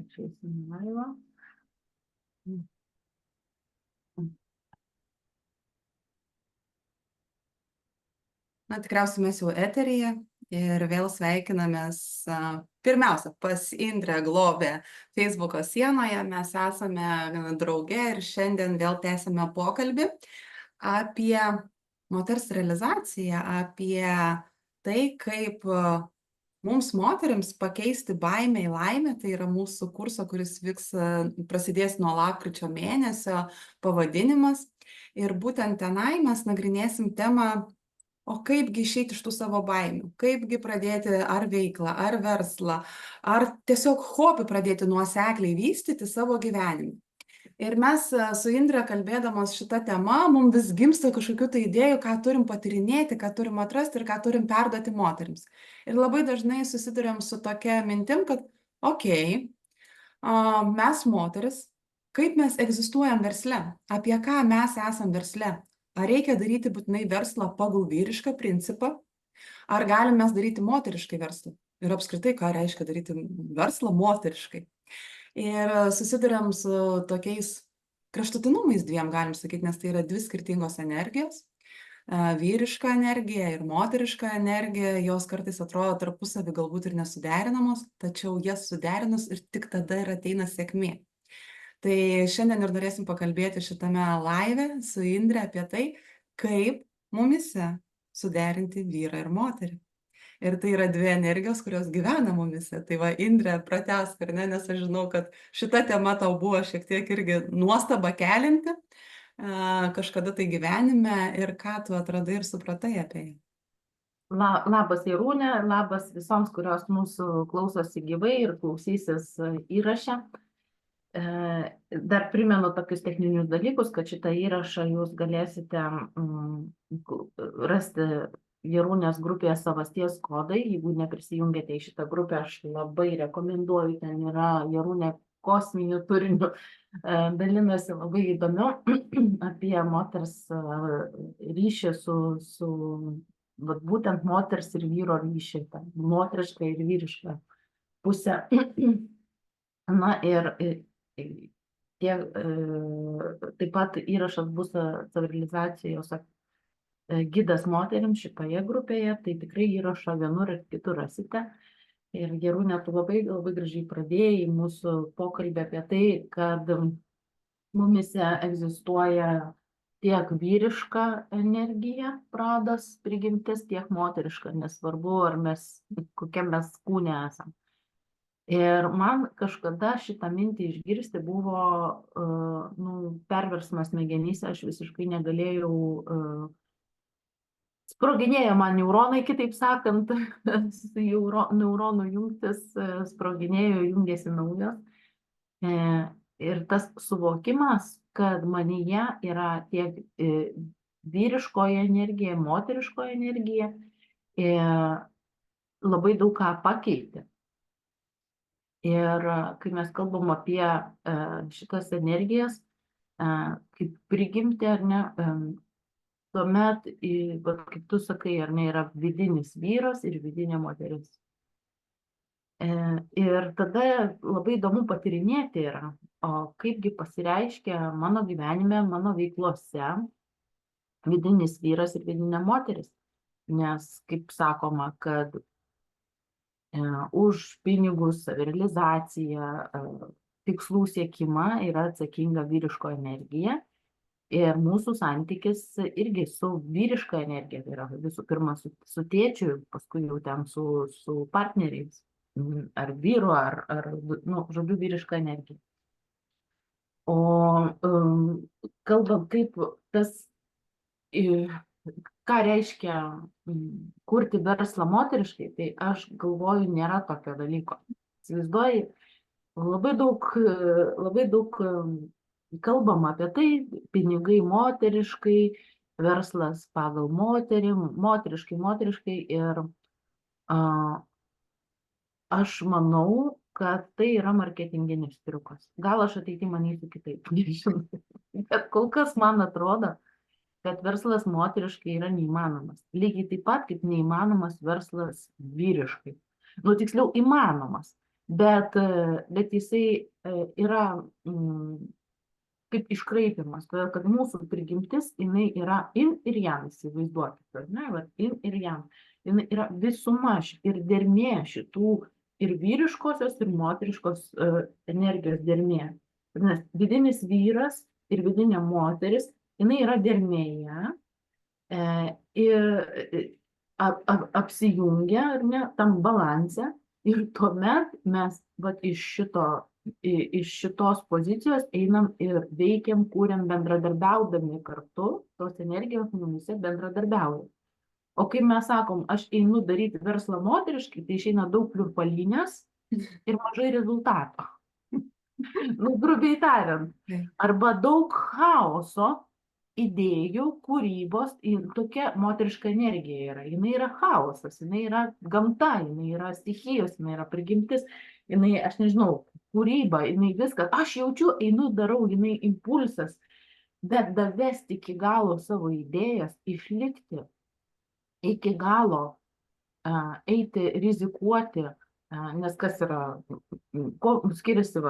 išeisim į laivą. Na, tikriausiai mes jau eteryje ir vėl sveikinamės pirmiausia pas Indrę Globę Facebooko sienoje. Mes esame drauge ir šiandien vėl tęsime pokalbį apie moters realizaciją, apie tai, kaip mums moterims pakeisti baimę į laimę. Tai yra mūsų kurso, kuris prasidės nuo lapkričio mėnesio pavadinimas. Ir būtent tenai mes nagrinėsim temą, o kaipgi išeiti iš tų savo baimių, kaipgi pradėti ar veiklą, ar verslą, ar tiesiog hobį pradėti nuosekliai vystyti savo gyvenimą. Ir mes su Indre kalbėdamos šitą temą, mums vis gimsta kažkokių tai idėjų, ką turim patyrinėti, ką turim atrasti ir ką turim perduoti moterims. Ir labai dažnai susiduriam su tokia mintim, kad mes moteris, kaip mes egzistuojam versle, apie ką mes esam versle. Ar reikia daryti būtinai verslą pagal vyrišką principą, ar galim mes daryti moteriškai verslą? Ir apskritai, ką reiškia daryti verslą moteriškai? Ir susiduriam su tokiais kraštutinumais dviem, galim sakyti, nes tai yra dvi skirtingos energijos. Vyriška energija ir moteriška energija, jos kartais atrodo tarpusavį galbūt ir nesuderinamos, tačiau jas suderinus ir tik tada ir ateina sėkmė. Tai šiandien ir norėsim pakalbėti šitame laive su Indre apie tai, kaip mumise suderinti vyrą ir moterį. Ir tai yra dvi energijos, kurios gyvena mumise. Tai va, Indre, pratęsk, ar ne, nes aš žinau, kad šita tema tau buvo šiek tiek irgi nuostaba kelinti kažkada tai gyvenime ir ką tu atradai ir supratai apie ją. Labas Jarūnė, labas visoms, kurios mūsų klausosi gyvai ir klausysis įraše. Dar primenu tokius techninius dalykus, kad šitą įrašą jūs galėsite rasti Jarūnės grupėje Savasties kodai. Jeigu neprisijungėte į šitą grupę, aš labai rekomenduoju, ten yra Jarūnė kosminiu turiniu, dalinasi labai įdomiu apie moters ryšį su būtent moters ir vyro ryšį, moterišką ir vyrišką pusę. Na ir taip pat įrašas bus savirealizacijos gidas moterims šitoje grupėje, tai tikrai įrašą vienur ir kitur rasite. Ir Jarūnė, tu labai gražiai pradėjai mūsų pokalbį apie tai, kad mumise egzistuoja tiek vyriška energija, pradas, prigimtis, tiek moteriška, nesvarbu, ar kokiam mes kūne esam. Ir man kažkada šitą mintį išgirsti buvo perversmas smegenyse, aš visiškai negalėjau, sproginėjo man neuronai, kitaip sakant, neuronų jungtis sproginėjo, jungėsi naujos. Ir tas suvokimas, kad manyje yra tiek vyriškoji energija, moteriškoji energija, labai daug ką pakeitė. Ir kai mes kalbam apie šitas energijas, kaip prigimti, ar ne, tuomet, kaip tu sakai, ar ne, yra vidinis vyras ir vidinė moteris. Ir tada labai įdomu patyrinėti yra, o kaipgi pasireiškia mano gyvenime, mano veiklose vidinis vyras ir vidinė moteris. Nes, kaip sakoma, kad už pinigus, savirealizaciją, tikslų siekimą yra atsakinga vyriško energija. Ir mūsų santykis irgi su vyriška energija, tai yra visų pirma su tėčiu, paskui jau ten su partneriais, ar vyru, žodžiu, vyriška energija. O kalbant kaip ką reiškia kurti verslą moteriškai, tai aš galvoju, nėra tokio dalyko. Įsivaizduoji, labai daug kalbam apie tai, pinigai moteriškai, verslas pagal moterį, moteriškai ir aš manau, kad tai yra marketinginis triukas. Gal aš ateity manysiu kitaip, nežinau. Bet kol kas man atrodo, kad verslas moteriškai yra neįmanomas. Lygiai taip pat, kaip neįmanomas verslas vyriškai. Tiksliau, įmanomas. bet jisai yra kaip iškraipimas, todėl kad mūsų prigimtis, jinai yra in ir yang, įsivaizduokite, ar ne, vat in ir yang, jinai yra visuma ir dermė šitų ir vyriškosios, ir moteriškos energijos dermė. Nes vidinis vyras ir vidinė moteris, jinai yra dermėje ir apsijungia, ar ne, tam balanse, ir tuomet mes vat iš šitos pozicijos einam ir veikiam, kūriam bendradarbiaudami kartu, tos energijos mumyse bendradarbiauja. O kai mes sakom, aš einu daryti verslą moteriškai, tai išeina daug pliurpalynės ir mažai rezultato. Nu, grubiai tariant. Arba daug chaoso, idėjų, kūrybos, tokia moteriška energija yra. Jinai yra chaosas, jinai yra gamta, jinai yra stichijos, jinai yra prigimtis, jinai, aš nežinau, kūryba, jinai viskas. Aš jaučiu, einu, darau, jinai impulsas, bet davesti iki galo savo idėjas, išlikti iki galo, eiti, rizikuoti, nes kas yra, ko skiriasi,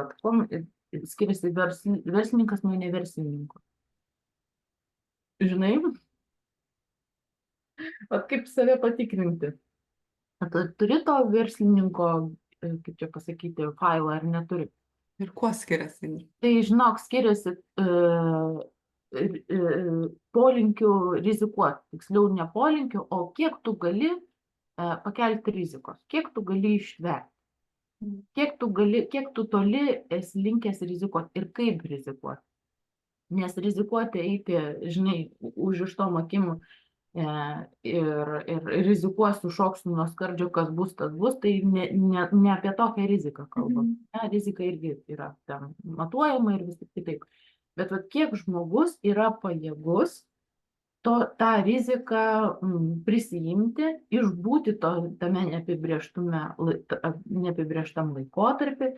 skiriasi verslininkas nuo neverslininko. Žinai, kaip save patikrinti. Turi to verslininko, kaip čia pasakyti, failą ar neturi. Ir kuo skiriasi? Tai, žinok, skiriasi polinkių rizikuoti. Tiksliau, ne polinkių, o kiek tu gali pakelti rizikos, kiek tu gali ištverti. Kiek tu toli esi linkęs rizikuoti ir kaip rizikuoti. Nes rizikuoti eiti, žinai, užrištom akim ir rizikuosiu, šoksiu nuo skardžio, kas bus, tas bus, tai ne apie tokią riziką kalbam. Rizika irgi yra ten matuojama ir vis tik kitaip. Bet vat, kiek žmogus yra pajėgus tą riziką prisijimti, išbūti tame neapibrėžtam laikotarpį,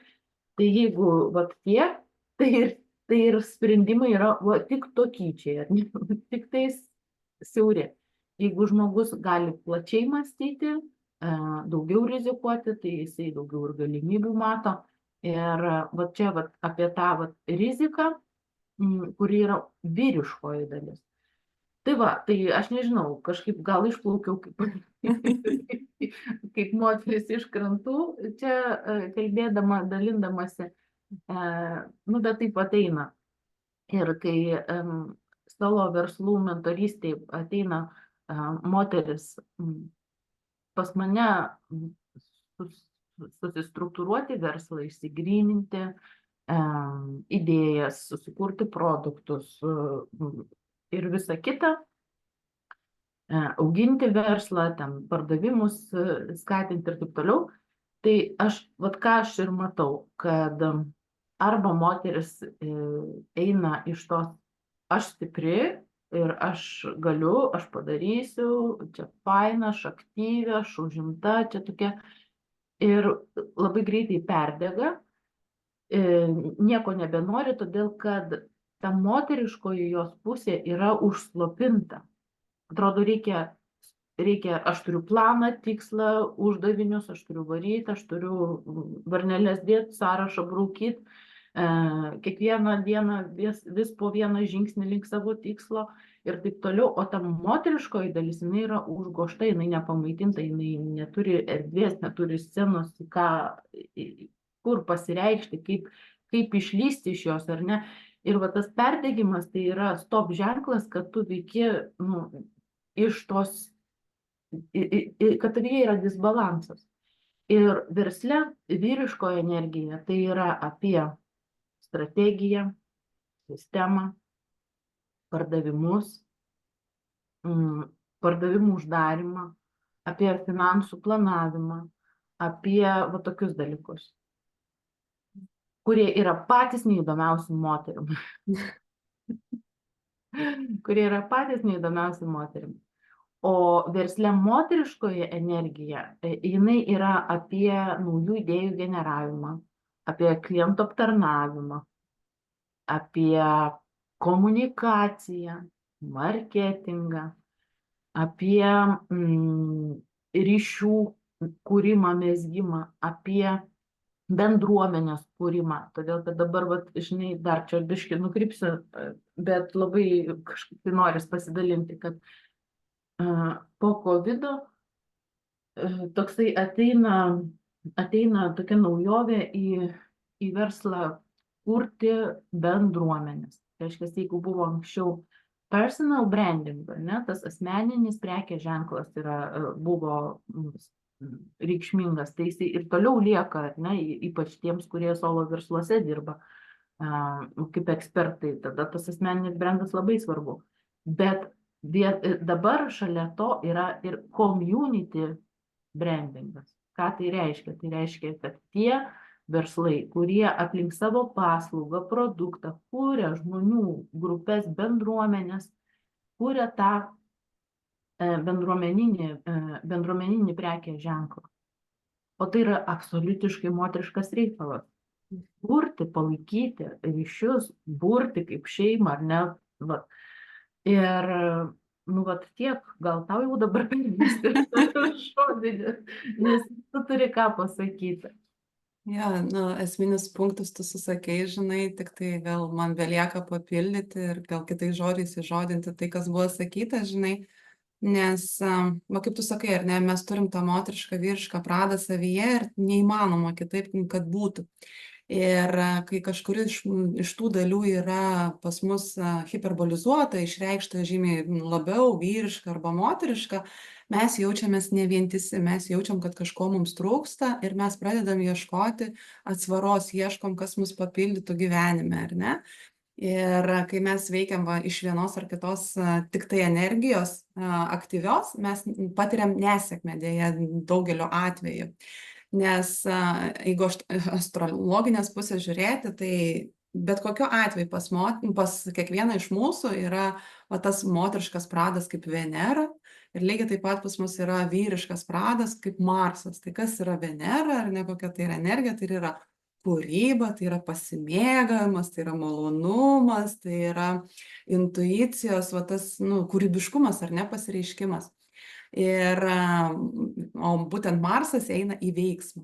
tai jeigu vat tiek, tai ir sprendimai yra tik tokyčiai, tik tais siauri. Jeigu žmogus gali plačiai mąstyti, daugiau rizikuoti, tai jisai daugiau ir galimybių mato. Ir va čia apie tą riziką, kuri yra vyriškoji dalis. Tai va, tai aš nežinau, kažkaip gal išplaukiau kaip moteris iš krantų, čia kalbėdama, dalindamasi, bet taip ateina. Ir kai savo verslų mentorystėje ateina moteris pas mane susistruktūruoti verslą, išsigryninti idėjas, susikurti produktus ir visa kita, auginti verslą, ten pardavimus skatinti ir taip toliau, tai ką aš ir matau, kad arba moteris eina iš tos aš stipri ir aš galiu, aš padarysiu, čia faina, aš aktyvi, aš užimta, čia tokia, ir labai greitai perdega, nieko nebenori, todėl kad ta moteriškoji jos pusė yra užslopinta. Atrodo, reikia, aš turiu planą, tikslą, uždavinius, aš turiu varyti, aš turiu varneles dėti, sąrašą braukyti, kiekvieną dieną vis po vieną žingsnį link savo tikslo ir taip toliau, o ta moteriškoji dalis, jinai yra užgošta, jinai nepamaitinta, jinai neturi erdvės, neturi scenos, kur pasireikšti, kaip išlysti iš jos, ar ne. Ir va tas perdegimas tai yra stop ženklas, kad tu veiki iš tos, kad tavyje yra disbalansas. Ir versle vyriškoji energija tai yra apie strategiją, sistemą, pardavimus, pardavimų uždarimą, apie finansų planavimą, apie tokius dalykus, kurie yra patys neįdomiausi moterim. Kurie yra patys neįdomiausi moterim. O versle moteriškoji energija, jinai yra apie naujų idėjų generavimą, apie klientų aptarnavimą, apie komunikaciją, marketingą, apie ryšių kūrimą, mezgimą, apie bendruomenės kūrimą, todėl kad dabar, vat, žinai, dar čia biškį nukrypsiu, bet labai kažkaip tai noris pasidalinti, kad po COVID toksai ateina tokia naujovė į verslą kurti bendruomenės. Tai reiškia, jeigu buvo anksčiau personal branding, ne, tas asmeninis prekės ženklas buvo reikšmingas, tai jisai ir toliau lieka, ne, ypač tiems, kurie solo versluose dirba kaip ekspertai, tada tas asmeninis brandas labai svarbu. Bet dabar šalia to yra ir community brandingas. Ką tai reiškia? Tai reiškia, kad tie verslai, kurie aplink savo paslaugą, produktą, kūrė žmonių grupės, bendruomenės, kūrė tą bendruomeninį prekės ženklą. O tai yra absoliutiškai moteriškas reikalas. Burti, palaikyti ryšius, burti kaip šeimą, ar ne? Va. Ir, nu, vat tiek, gal tau jau dabar permesti žodį, nes tu turi ką pasakyti. Ja, nu, esminis punktus tu susakei, žinai, tik tai gal man belieka papildyti ir gal kitais žodžiais įžodinti tai, kas buvo sakyta, žinai, nes, va kaip tu sakai, ar ne, mes turim tą moterišką, vyrišką pradą savyje ir neįmanoma kitaip, kad būtų. Ir kai kažkuri iš tų dalių yra pas mus hiperbolizuota, išreikšta žymiai labiau vyriška arba moteriška, mes jaučiamės nevientisi, mes jaučiam, kad kažko mums trūksta ir mes pradedam ieškoti atsvaros, ieškom, kas mus papildytų gyvenime, ar ne? Ir kai mes veikiam iš vienos ar kitos tik tai energijos aktyvios, mes patiriam nesėkmę dėja daugeliu atveju. Nes jeigu astrologinės pusės žiūrėti, tai bet kokiu atveju pas kiekvieną iš mūsų yra tas moteriškas pradas kaip Venera ir lygiai taip pat pas mus yra vyriškas pradas kaip Marsas. Tai kas yra Venera, ar ne, kokia tai yra energija, tai yra kūryba, tai yra pasimėgavimas, tai yra malonumas, tai yra intuicijos, va tas, nu, kūrybiškumas ar ne, pasireiškimas. Ir, o būtent Marsas eina į veiksmą,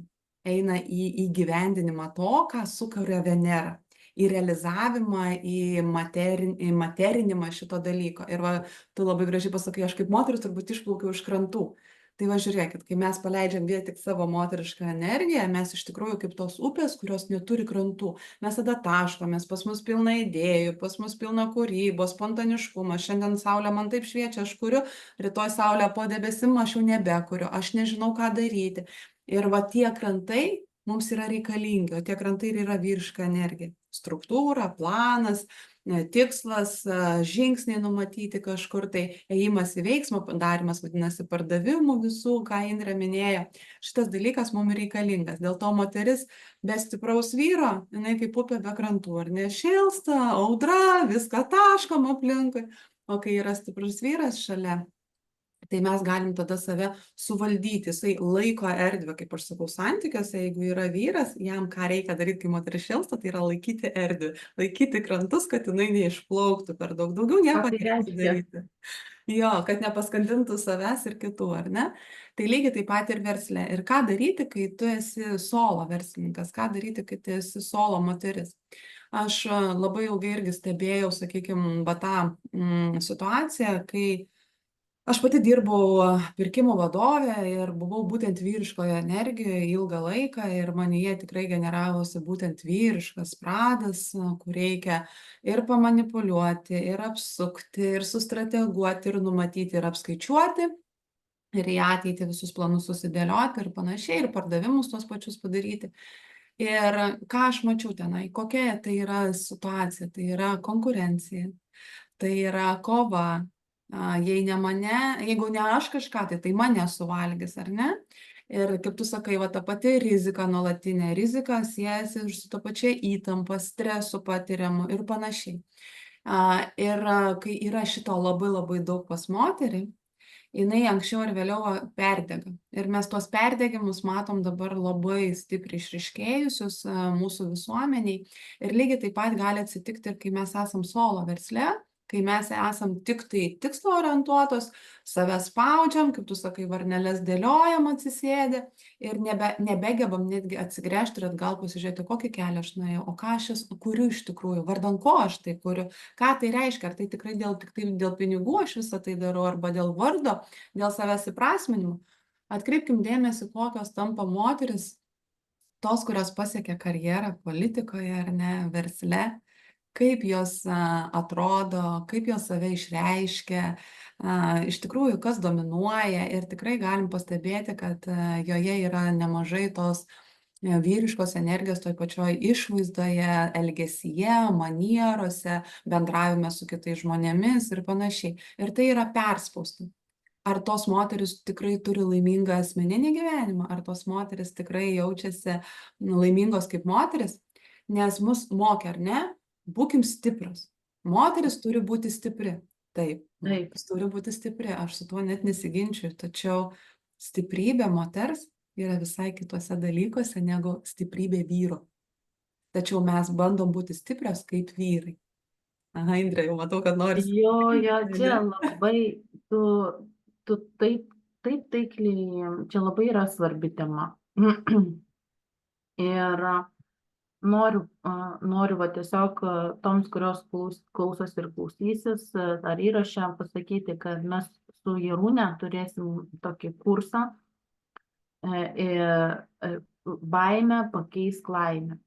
eina į įgyvendinimą to, ką sukuria Venera, į realizavimą, į materinimą šito dalyko. Ir va, tu labai gražiai pasakai, aš kaip moteris turbūt išplaukiau iš krantų. Tai va žiūrėkit, kai mes paleidžiam vien tik savo moterišką energiją, mes iš tikrųjų kaip tos upės, kurios neturi krantų. Mes tada taškomės, pas mus pilna idėjų, pas mus pilna kūrybos, spontaniškumo. Šiandien saulė man taip šviečia, aš kuriu, rytoj saulė po debesim, aš jau nebekuriu, aš nežinau, ką daryti. Ir va tie krantai mums yra reikalingi, o tie krantai ir yra vyriška energija. Struktūra, planas, tikslas, žingsniai numatyti kažkur, tai ėjimas į veiksmą, darimas vadinasi pardavimų visų, ką Indrė minėjo. Šitas dalykas mums reikalingas. Dėl to moteris be stipraus vyro, jinai kaip upė be krantų, ar ne, šėlsta, audra, viską taškom aplinkui. O kai yra stiprus vyras šalia, tai mes galim tada save suvaldyti, jisai laiko erdvę, kaip aš sakau, santykiuose, jeigu yra vyras, jam ką reikia daryti, kai moteris šėlsta, tai yra laikyti erdvę, laikyti krantus, kad jinai neišplauktų per daug, daugiau nieko nereikia daryti. Jo, kad nepaskandintų savęs ir kitų, ar ne? Tai lygiai taip pat ir versle. Ir ką daryti, kai tu esi solo verslininkas, ką daryti, kai tu esi solo moteris? Aš labai ilgai irgi stebėjau, sakykime, tą situaciją, kai aš pati dirbau pirkimų vadove ir buvau būtent vyriškoje energijoje ilgą laiką ir manyje tikrai generavosi būtent vyriškas pradas, kur reikia ir pamanipuliuoti, ir apsukti, ir sustrateguoti, ir numatyti, ir apskaičiuoti, ir į ateitį visus planus susidėlioti ir panašiai, ir pardavimus tuos pačius padaryti. Ir ką aš mačiau tenai, kokia tai yra situacija, tai yra konkurencija, tai yra kova. Jei ne mane, jeigu ne aš kažką, tai mane suvalgys, ar ne? Ir kaip tu sakai, va ta pati rizika nuolatinė, rizika siejasi ir su ta pačia įtampa, stresu patiriamu ir panašiai. Ir kai yra šito labai labai daug pas moterį, jinai anksčiau ir vėliau perdega. Ir mes tuos perdegimus matom dabar labai stipriai išryškėjusius mūsų visuomeniai. Ir lygiai taip pat gali atsitikti ir kai mes esam solo versle, kai mes esam tik tai tikslo orientuotos, save spaudžiam, kaip tu sakai, varneles dėliojam atsisėdę ir nebegebam netgi atsigręžti ir atgal pasižiūrėti, kokį kelią aš nuėjau, o ką aš kuriu iš tikrųjų, vardan ko aš tai kuriu, ką tai reiškia, ar tai tikrai tik tai dėl pinigų aš visą tai darau, arba dėl vardo, dėl savęs įprasminimo. Atkreipkim dėmesį, kokios tampa moteris, tos, kurios pasiekia karjerą politikoje ar ne, versle, kaip jos atrodo, kaip jos save išreiškia, iš tikrųjų, kas dominuoja ir tikrai galim pastebėti, kad joje yra nemažai tos vyriškos energijos toj pačioj išvaizdoje, elgesyje, manierose, bendravime su kitais žmonėmis ir panašiai. Ir tai yra perspausta. Ar tos moterys tikrai turi laimingą asmeninį gyvenimą, ar tos moterys tikrai jaučiasi laimingos kaip moteris, nes mus mokė, ar ne, būkim stiprios. Moteris turi būti stipri. Taip, moteris turi būti stipri, aš su tuo net nesiginčiu, tačiau stiprybė moters yra visai kitose dalykuose negu stiprybė vyro. Tačiau mes bandom būti stiprios kaip vyrai. Aha, Indrė, jau matau, kad nori. Jo, čia labai, tu taip taikliai, čia labai yra svarbi tema. Ir noriu va tiesiog toms, kurios klausos ir klausysis, ar įrašę pasakyti, kad mes su Jarūne turėsim tokį kursą baimę pakeisk laimę.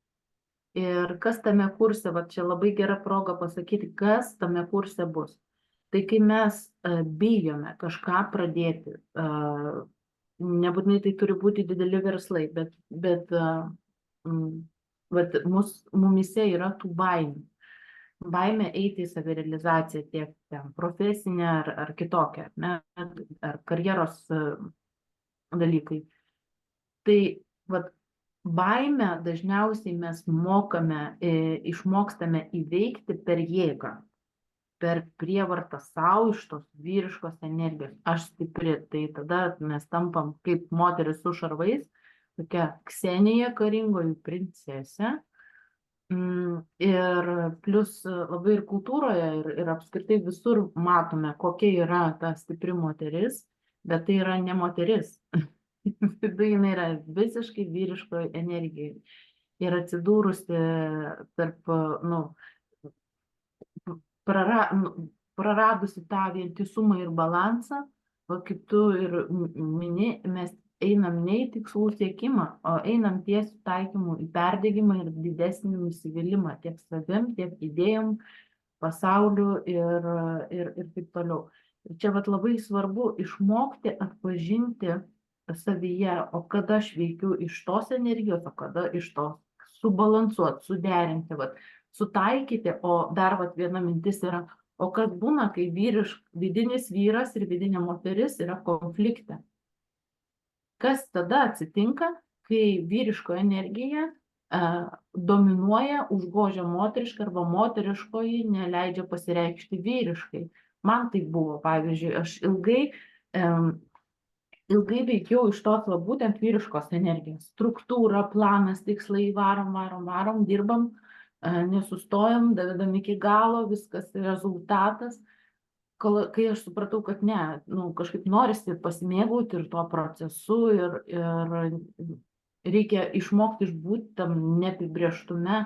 Ir kas tame kurse, va čia labai gera proga pasakyti, kas tame kurse bus. Tai kai mes bijome kažką pradėti, nebūtinai tai turi būti dideli verslai, bet mumise yra tų baimių. Baimė eiti į savirealizaciją tiek profesinę ar kitokią, ne, ar karjeros dalykai. Tai vat, baimę dažniausiai mes išmokstame įveikti per jėgą, per prievartą savo iš tos vyriškos energijos. Aš stipri, tai tada mes tampam kaip moteris su šarvais, tokia Ksenija karingoji princesė. Ir plus labai ir kultūroje, ir apskritai visur matome, kokia yra ta stipri moteris, bet tai yra ne moteris. Tai jinai yra visiškai vyriškoje energijoje. Ir atsidūrusi tarp, praradusi tą vientisumą ir balansą, o kaip tu ir mini, mes einam ne į tikslų siekimą, o einam tiesiu taikymu į perdegimą ir didesnį nusivylimą tiek savim, tiek idėjom, pasauliu ir taip toliau. Ir čia vat labai svarbu išmokti atpažinti savyje, o kada aš veikiu iš tos energijos, o kada iš tos subalansuoti, suderinti, vat, sutaikyti, o dar vat viena mintis yra, o kas būna, kai vidinis vyras ir vidinė moteris yra konflikte. Kas tada atsitinka, kai vyriško energija dominuoja, užgožia moterišką arba moteriškoji neleidžia pasireikšti vyriškai. Man tai buvo, pavyzdžiui, aš ilgai veikiau iš tos būtent vyriškos energijos. Struktūra, planas, tikslai, varom, dirbam, nesustojam, davedam iki galo, viskas rezultatas. Kai aš supratau, kad ne, kažkaip norisi pasimėgauti ir tuo procesu ir reikia išmokti išbūti tam neapibrėžtume,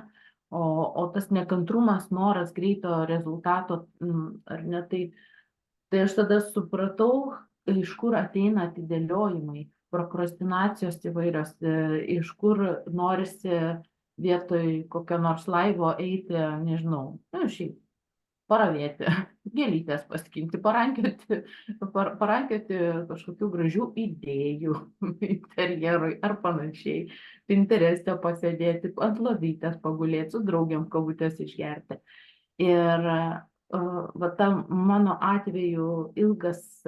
o tas nekantrumas, noras greito rezultato, ar ne, tai aš tada supratau, iš kur ateina atidėliojimai, prokrastinacijos įvairios, iš kur norisi vietoj kokio nors laivo eiti, nežinau, šiaip paravėti, gėlytės paskinti, parankioti kažkokių gražių idėjų interjerui ar panašiai, Pintereste pasėdėti, ant lovytės pagulėti, su draugiam kavutės išgerti. Ir va tam mano atveju ilgas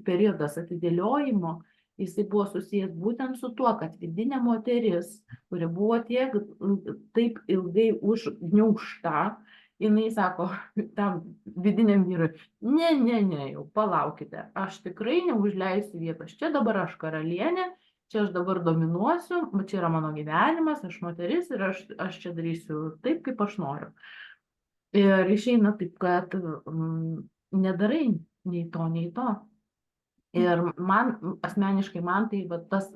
periodas atidėliojimo, jisai buvo susijęs būtent su tuo, kad vidinė moteris, kuri buvo taip ilgai užgniaužta, jinai sako tam vidiniam vyrui, ne, jau palaukite, aš tikrai neužleisiu vietos, čia dabar aš karalienė, čia aš dabar dominuosiu, čia yra mano gyvenimas, aš moteris ir aš čia darysiu taip, kaip aš noriu. Ir išeina taip, kad nedarai nei to, nei to. Ir man, asmeniškai man, tai va, tas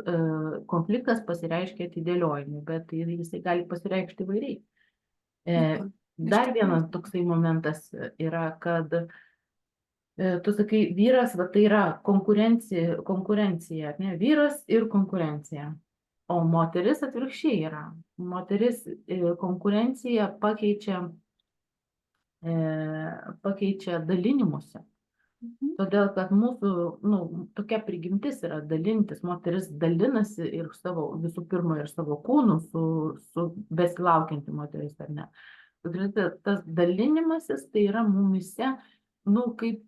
konfliktas pasireiškia atidėliojimu, bet jisai gali pasireikšti įvairiai. Jo, iš Dar tikrųjų. vienas toksai momentas yra, kad tu sakai, vyras, va tai yra konkurencija, ne? Vyras ir konkurencija. O moteris atvirkščiai yra. Moteris konkurenciją pakeičia dalinimuose. Mhm. Todėl, kad mūsų, nu, tokia prigimtis yra dalintis, moteris dalinasi ir savo, visų pirma, ir savo kūnu su besilaukianti moteris, ar ne. Tas dalinimasis tai yra mumise, nu, kaip,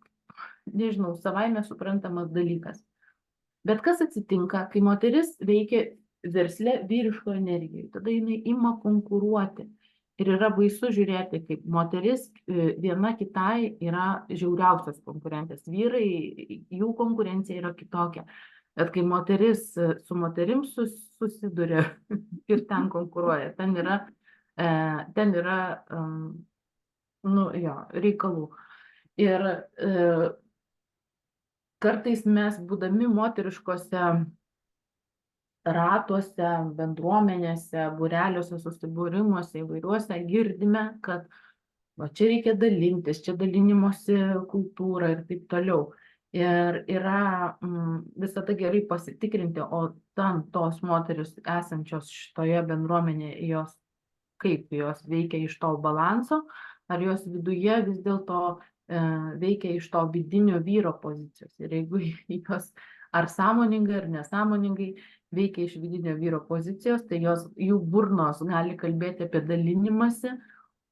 nežinau, savaime suprantamas dalykas. Bet kas atsitinka, kai moteris veikia versle vyriško energijai, tada jinai ima konkuruoti. Ir yra baisu žiūrėti, kaip moteris viena kitai yra žiauriausios konkurentės. Vyrai, jų konkurencija yra kitokia. Bet kai moteris su moterim susiduria ir ten konkuruoja, ten yra nu, jo, reikalų. Ir kartais mes, būdami moteriškose ratuose, bendruomenėse, būreliuose, susibūrimuose įvairiuose, girdime, kad va, čia reikia dalintis, čia dalinimosi kultūra ir taip toliau. Ir yra visada gerai pasitikrinti, o ten tos moteris esančios šitoje bendruomenėje, kaip jos veikia iš to balanso, ar jos viduje vis dėlto veikia iš to vidinio vyro pozicijos. Ir jeigu jos ar sąmoningai, ar nesąmoningai veikia iš vidinio vyro pozicijos, tai jų burnos gali kalbėti apie dalinimąsi,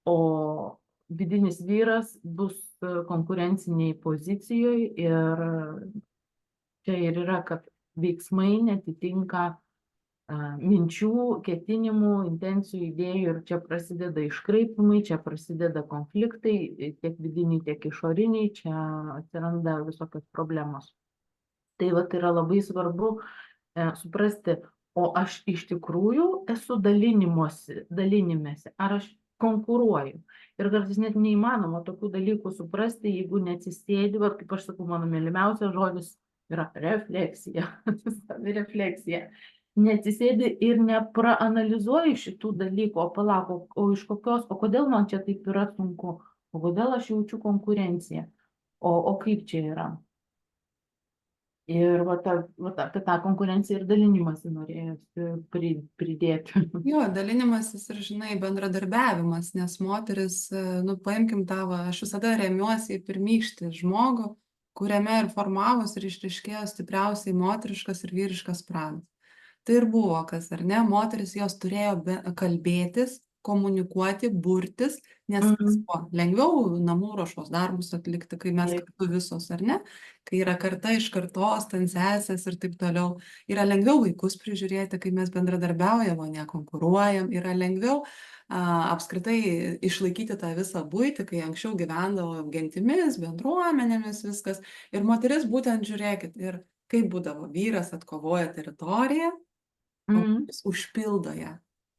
o vidinis vyras bus konkurenciniai pozicijoje ir čia ir yra, kad veiksmai netitinka minčių, ketinimų, intencijų, idėjų ir čia prasideda iškraipimai, čia prasideda konfliktai, tiek vidiniai, tiek išoriniai, čia atsiranda visokios problemos. Tai vat yra labai svarbu suprasti, o aš iš tikrųjų esu dalinimėsi, ar aš konkuruoju. Ir kartais net neįmanoma tokių dalykų suprasti, jeigu neatsisėdi, vat kaip aš sakau, mano mylimiausias žodis yra refleksija. Refleksija. Neatsisėdi ir nepraanalizuoji šitų dalykų, o palauk, o iš kokios, o kodėl man čia taip yra sunku, o kodėl aš jaučiu konkurenciją, o kaip čia yra. Ir apie tą konkurenciją ir dalinimąsi norėjosi pridėti. Jo, dalinimasis ir, žinai, bendradarbiavimas, nes moteris, nu, paimkim tą, aš visada remiuosi į pirmykštį žmogų, kuriame ir formavosi ir išryškėjo stipriausiai moteriškas ir vyriškas pradas. Tai ir buvo kas, ar ne, moteris jos turėjo kalbėtis, komunikuoti, burtis, nes lengviau namų ruošos darbus atlikti, kai mes kartu visos, ar ne, kai yra karta iš kartos, ten sesės ir taip toliau. Yra lengviau vaikus prižiūrėti, kai mes bendradarbiaujam, o ne konkuruojam. Yra lengviau apskritai išlaikyti tą visą buitį, kai anksčiau gyvendavo gentimis, bendruomenėmis viskas. Ir moteris būtent, žiūrėkit, ir kaip būdavo, vyras atkovoja teritoriją, jis užpildo ją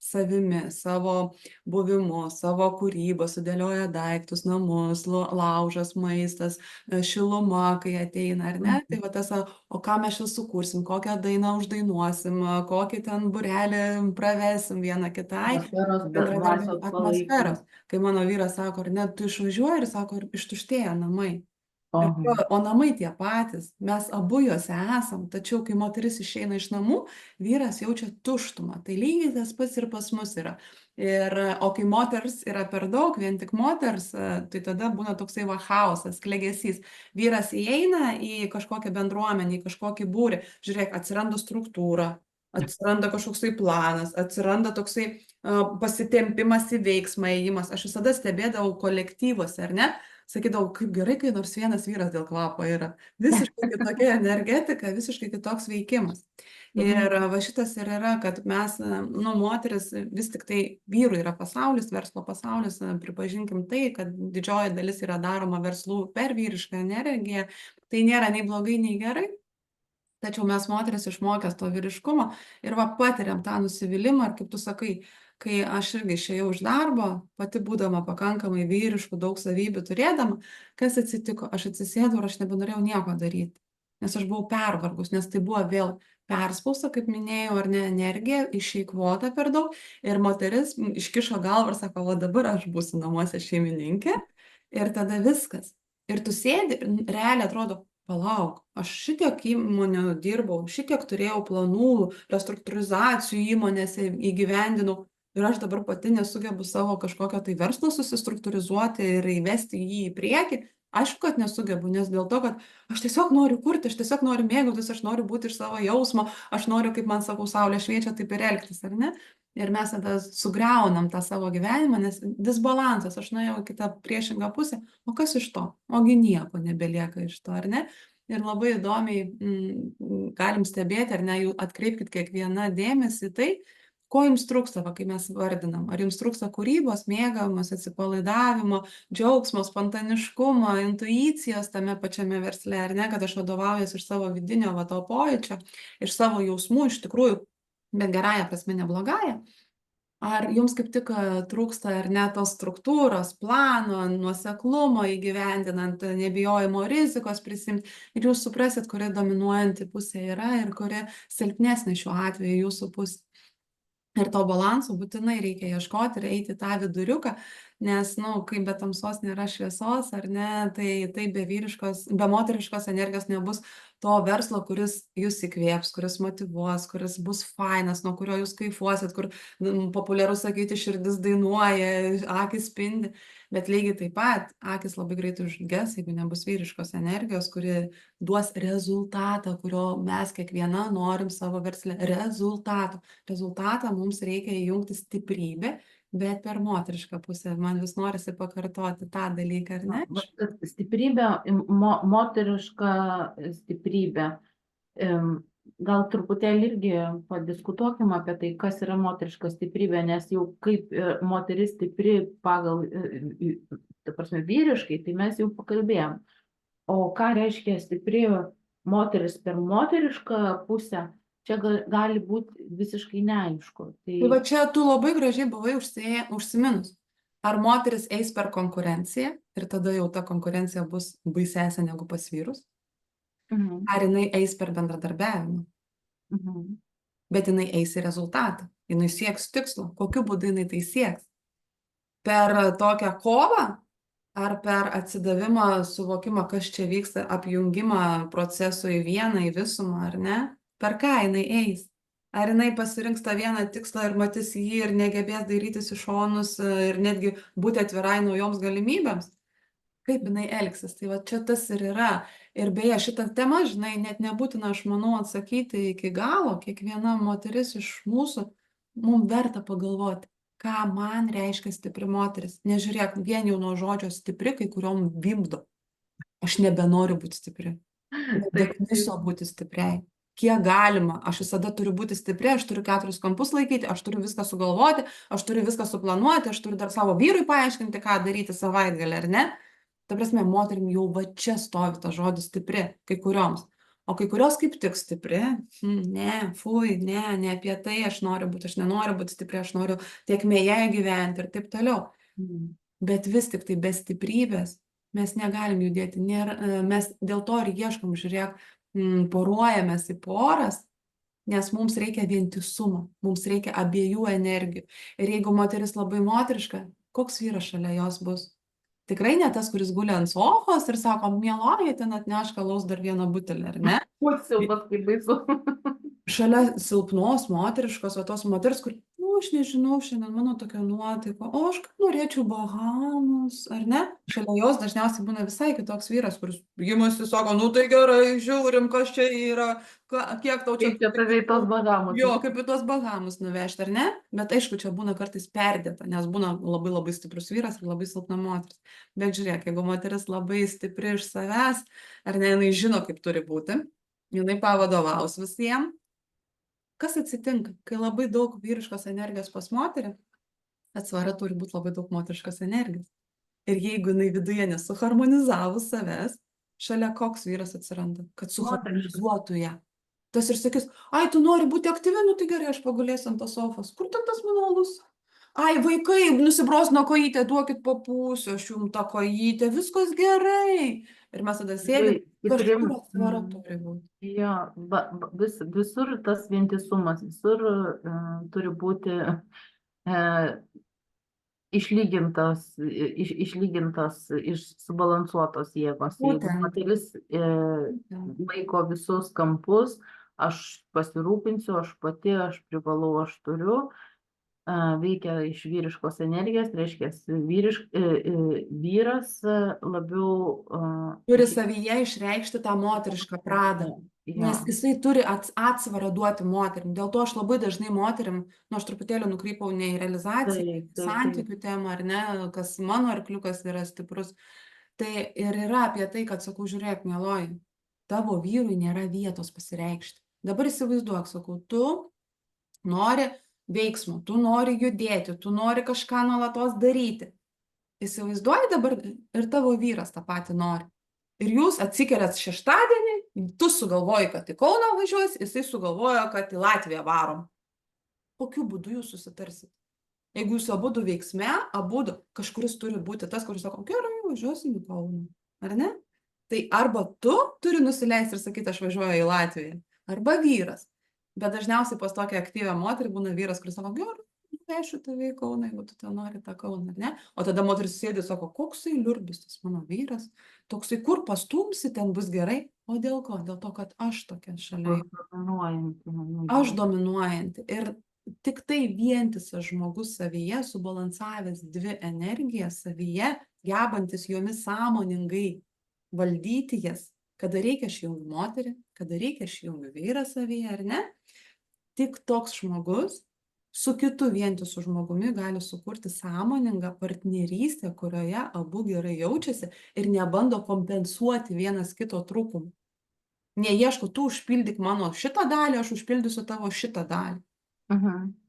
savimi, savo buvimu, savo kūrybą, sudėlioja daiktus, namus, laužas, maistas, šiluma, kai ateina, ar ne? Tai va tas, o ką mes čia sukursim, kokią dainą uždainuosim, kokį ten būrelį pravesim vieną kitai. Atmosferos. Kai mano vyras sako, ar ne, tu išvažiuoji ir sako, ištuštėja namai. O namai tie patys, mes abu juose esam, tačiau kai moteris išeina iš namų, vyras jaučia tuštumą. Tai lygiai tas pats ir pas mus yra. O kai moters yra per daug, vien tik moters, tai tada būna toksai chaosas, klegesys. Vyras įeina į kažkokią bendruomenę, į kažkokį būrį, žiūrėk, atsiranda struktūra, atsiranda kažkoksai planas, atsiranda toksai pasitempimas į veiksmą, ėjimas. Aš visada stebėdavau kolektyvuose, ar ne? Sakydavau, kaip gerai, kai nors vienas vyras dėl kvapo yra. Visiškai kitokia energetika, visiškai kitoks veikimas. Ir va šitas ir yra, kad mes, nu, moteris, vis tik tai vyrų yra pasaulis, verslo pasaulis, pripažinkim tai, kad didžioji dalis yra daroma verslų per vyrišką energiją. Tai nėra nei blogai, nei gerai. Tačiau mes moteris išmokęs to vyriškumo ir va patiriam tą nusivylimą, ir kaip tu sakai, kai aš irgi išėjau iš darbo, pati būdama pakankamai vyriškų, daug savybių turėdama, kas atsitiko? Aš atsisėdau ir aš nebenorėjau nieko daryti, nes aš buvau pervargus, nes tai buvo vėl perspausta, kaip minėjau, ar ne, energija, išeikvota per daug ir moteris iškišo galvą ir sako, o dabar aš būsiu namuose šeimininkė ir tada viskas. Ir tu sėdi ir realiai atrodo, palauk, aš šitiek įmonių dirbau, šitiek turėjau planų, restruktūrizacijų įmonėse įgyvendinau ir aš dabar pati nesugebu savo kažkokio tai verslo susistruktūrizuoti ir įvesti jį į priekį. Aišku, kad nesugebu, nes dėl to, kad aš tiesiog noriu kurti, aš tiesiog noriu mėgautis, aš noriu būti iš savo jausmo, aš noriu, kaip man sakau, saulė šviečia, taip ir elgtis, ar ne? Ir mes tada sugriaunam tą savo gyvenimą, nes disbalansas, aš nuėjau į kitą priešingą pusę, o kas iš to? Ogi nieko nebelieka iš to, ar ne? Ir labai įdomiai galim stebėti, ar ne, jūs atkreipkite kiekvieną dėmesį į tai, ko jums trūksta, va, kai mes vardinam. Ar jums trūksta kūrybos, mėgavimos, atsipalaidavimo, džiaugsmo, spontaniškumo, intuicijos tame pačiame versle, ar ne, kad aš vadovaujuosi iš savo vidinio va to pojūčio, iš savo jausmų, iš tikrųjų, bet gerąja prasme, ne blogąja. Ar jums kaip tik trūksta ar ne tos struktūros, plano, nuoseklumo įgyvendinant, nebijojimo rizikos prisimti ir jūs suprasit, kuri dominuojanti pusė yra ir kuri silpnesnė šiuo atveju jūsų pusė. Ir to balanso būtinai reikia ieškoti ir eiti tą viduriuką, nes, kai be tamsos nėra šviesos, ar ne, tai be moteriškos energijos nebus to verslo, kuris jūs įkvėps, kuris motyvuos, kuris bus fainas, nuo kurio jūs kaifuosit, kur populiaru sakyti, širdis dainuoja, akis spindi, bet lygiai taip pat akis labai greitai užges, jeigu nebus vyriškos energijos, kuri duos rezultatą, kurio mes kiekviena norim savo versle. Rezultatą mums reikia įjungti stiprybę, bet per moterišką pusę. Man vis norisi pakartoti tą dalyką, ar ne? Stiprybė, moteriška stiprybė. Gal truputėlį irgi padiskutuokim apie tai, kas yra moteriška stiprybė, nes jau kaip moteris stipri pagal, ta prasme, vyriškai, tai mes jau pakalbėjom. O ką reiškia stipri moteris per moterišką pusę, čia gali būti visiškai neaišku. Tai va čia tu labai gražiai buvai užsiminus. Ar moteris eis per konkurenciją ir tada jau ta konkurencija bus baisesnė negu pas vyrus? Ar jinai eis per bendradarbiavimą? Bet jinai eis į rezultatą. Jinai sieks tikslo. Kokiu būdu jinai tai sieks? Per tokią kovą? Ar per atsidavimą, suvokimą, kas čia vyksta, apjungimą procesų į vieną, į visumą, ar ne? Per ką jinai eis? Ar jinai pasirinks tą vieną tikslą ir matys jį ir negebės dairytis į šonus ir netgi būti atvirai naujoms galimybėms? Kaip jinai elgsis? Tai va čia tas ir yra. Ir beje, šitą temą, žinai, net nebūtina, aš manau, atsakyti iki galo. Kiekviena moteris iš mūsų, mums verta pagalvoti, ką man reiškia stipri moteris. Nežiūrėk, vien jau nuo žodžio stipri, kai kuriom vimdo. Aš nebenoriu būti stipri. Nebekniso būti stipriai. Kiek galima, aš visada turiu būti stipri, aš turiu 4 kampus laikyti, aš turiu viską sugalvoti, aš turiu viską suplanuoti, aš turiu dar savo vyrui paaiškinti, ką daryti savaitgalį, ar ne? Ta prasme, moterim jau va čia stovi tas žodis stipri, kai kurioms. O kai kurios kaip tik stipri, ne apie tai aš noriu būti, aš nenoriu būti stipri, aš noriu tėkmėje gyventi ir taip toliau. Bet vis tik tai be stiprybės mes negalim judėti. Mes dėl to ir ieškom, žiūrėk, poruojamės į poras, nes mums reikia vientisumo, mums reikia abiejų energijų. Ir jeigu moteris labai moteriška, koks vyras šalia jos bus? Tikrai ne tas, kuris guli ant sofos ir sako, mieloji, ten atnešk alaus dar vieną butelį, ar ne? Silpas kaip baisu. Šalia silpnos moteriškos, o tos moters, kur, aš nežinau, šiandien mano tokia nuotaika, o aš kaip norėčiau Bahamus, ar ne? Šalia jos dažniausiai būna visai kitoks vyras, kuris imasi, sako, tai gerai, žiūrim, kas čia yra, kiek tau čia... Kaip čia tave į tos Bahamus. Jo, kaip į tos Bahamus nuvežti, ar ne? Bet aišku, čia būna kartais perdėta, nes būna labai labai stiprus vyras ir labai silpna moteris. Bet žiūrėk, jeigu moteris labai stipri iš savęs, ar ne, jinai žino, kaip turi būti, jinai pavadovaus visiems. Kas atsitinka, kai labai daug vyriškos energijos pas moterį, atsvara turi būti labai daug moteriškos energijos. Ir jeigu jinai viduje nesuharmonizavus savęs, šalia koks vyras atsiranda, kad suharmonizuotų ją. Tas ir sakys, tu nori būti aktyvi, tai gerai, aš pagulėsiu ant tos sofos. Kur ten tas mano alus? Ai, vaikai, nusibrosino kojytę, duokit papūsiu, aš jum tą kojytę, viskas gerai. Ir mes tada Labai sėdim, stipri, kažkur atsvara turi būti. jo, visur tas vientisumas, visur turi būti subalansuotos jėgos. Jeigu Būtent. moteris laiko visus kampus, aš pasirūpinsiu, aš pati, aš privalau, aš turiu, veikia iš vyriškos energijos, reiškia, vyras labiau Turi savyje išreikšti tą moterišką pradą. Nes jisai turi atsvarą duoti moterim. Dėl to aš labai dažnai moterim, aš truputėlį nukrypau ne į realizaciją, santykių temą, ar ne, kas mano arkliukas yra stiprus. Tai ir yra apie tai, kad sakau, žiūrėk, mieloji, tavo vyrui nėra vietos pasireikšti. Dabar įsivaizduok, sakau, tu nori veiksmo, tu nori judėti, tu nori kažką nuolatos daryti. Įsivaizduoji dabar ir tavo vyras tą patį nori. Ir jūs atsikeliat šeštadienį, tu sugalvoji, kad į Kauną važiuos, jisai sugalvojo, kad į Latviją varom. Kokiu būdu jūs susitarsit? Jeigu jūs abudu veiksme, abudu, kažkuris turi būti tas, kuris sako, gerai, važiuosim į Kauną. Ar ne? Tai arba tu turi nusileisti ir sakyti, aš važiuoju į Latviją, arba vyras. Bet dažniausiai pas tokią aktyvią moterį būna vyras, kuris sako, gerai, vešiu tave į Kauną, jeigu tu ten nori tą Kauną, ar ne? O tada moteris sėdi ir sako, koksai liurbis tas mano vyras, toksai kur pastumsi, ten bus gerai. O dėl ko? Dėl to, kad aš tokia šalia. Aš dominuojanti. Ir tik tai vientisas žmogus savyje, subalansavęs dvi energijas savyje, gebantis jomis sąmoningai valdyti jas, kada reikia aš jungiu moterį, kada reikia aš jungiu vyrą savyje, ar ne? Tik toks žmogus su kitu vientisu žmogumi gali sukurti sąmoningą partnerystę, kurioje abu gerai jaučiasi ir nebando kompensuoti vienas kito trūkumų. Neieško, tu užpildyk mano šitą dalį, aš užpildysiu tavo šitą dalį.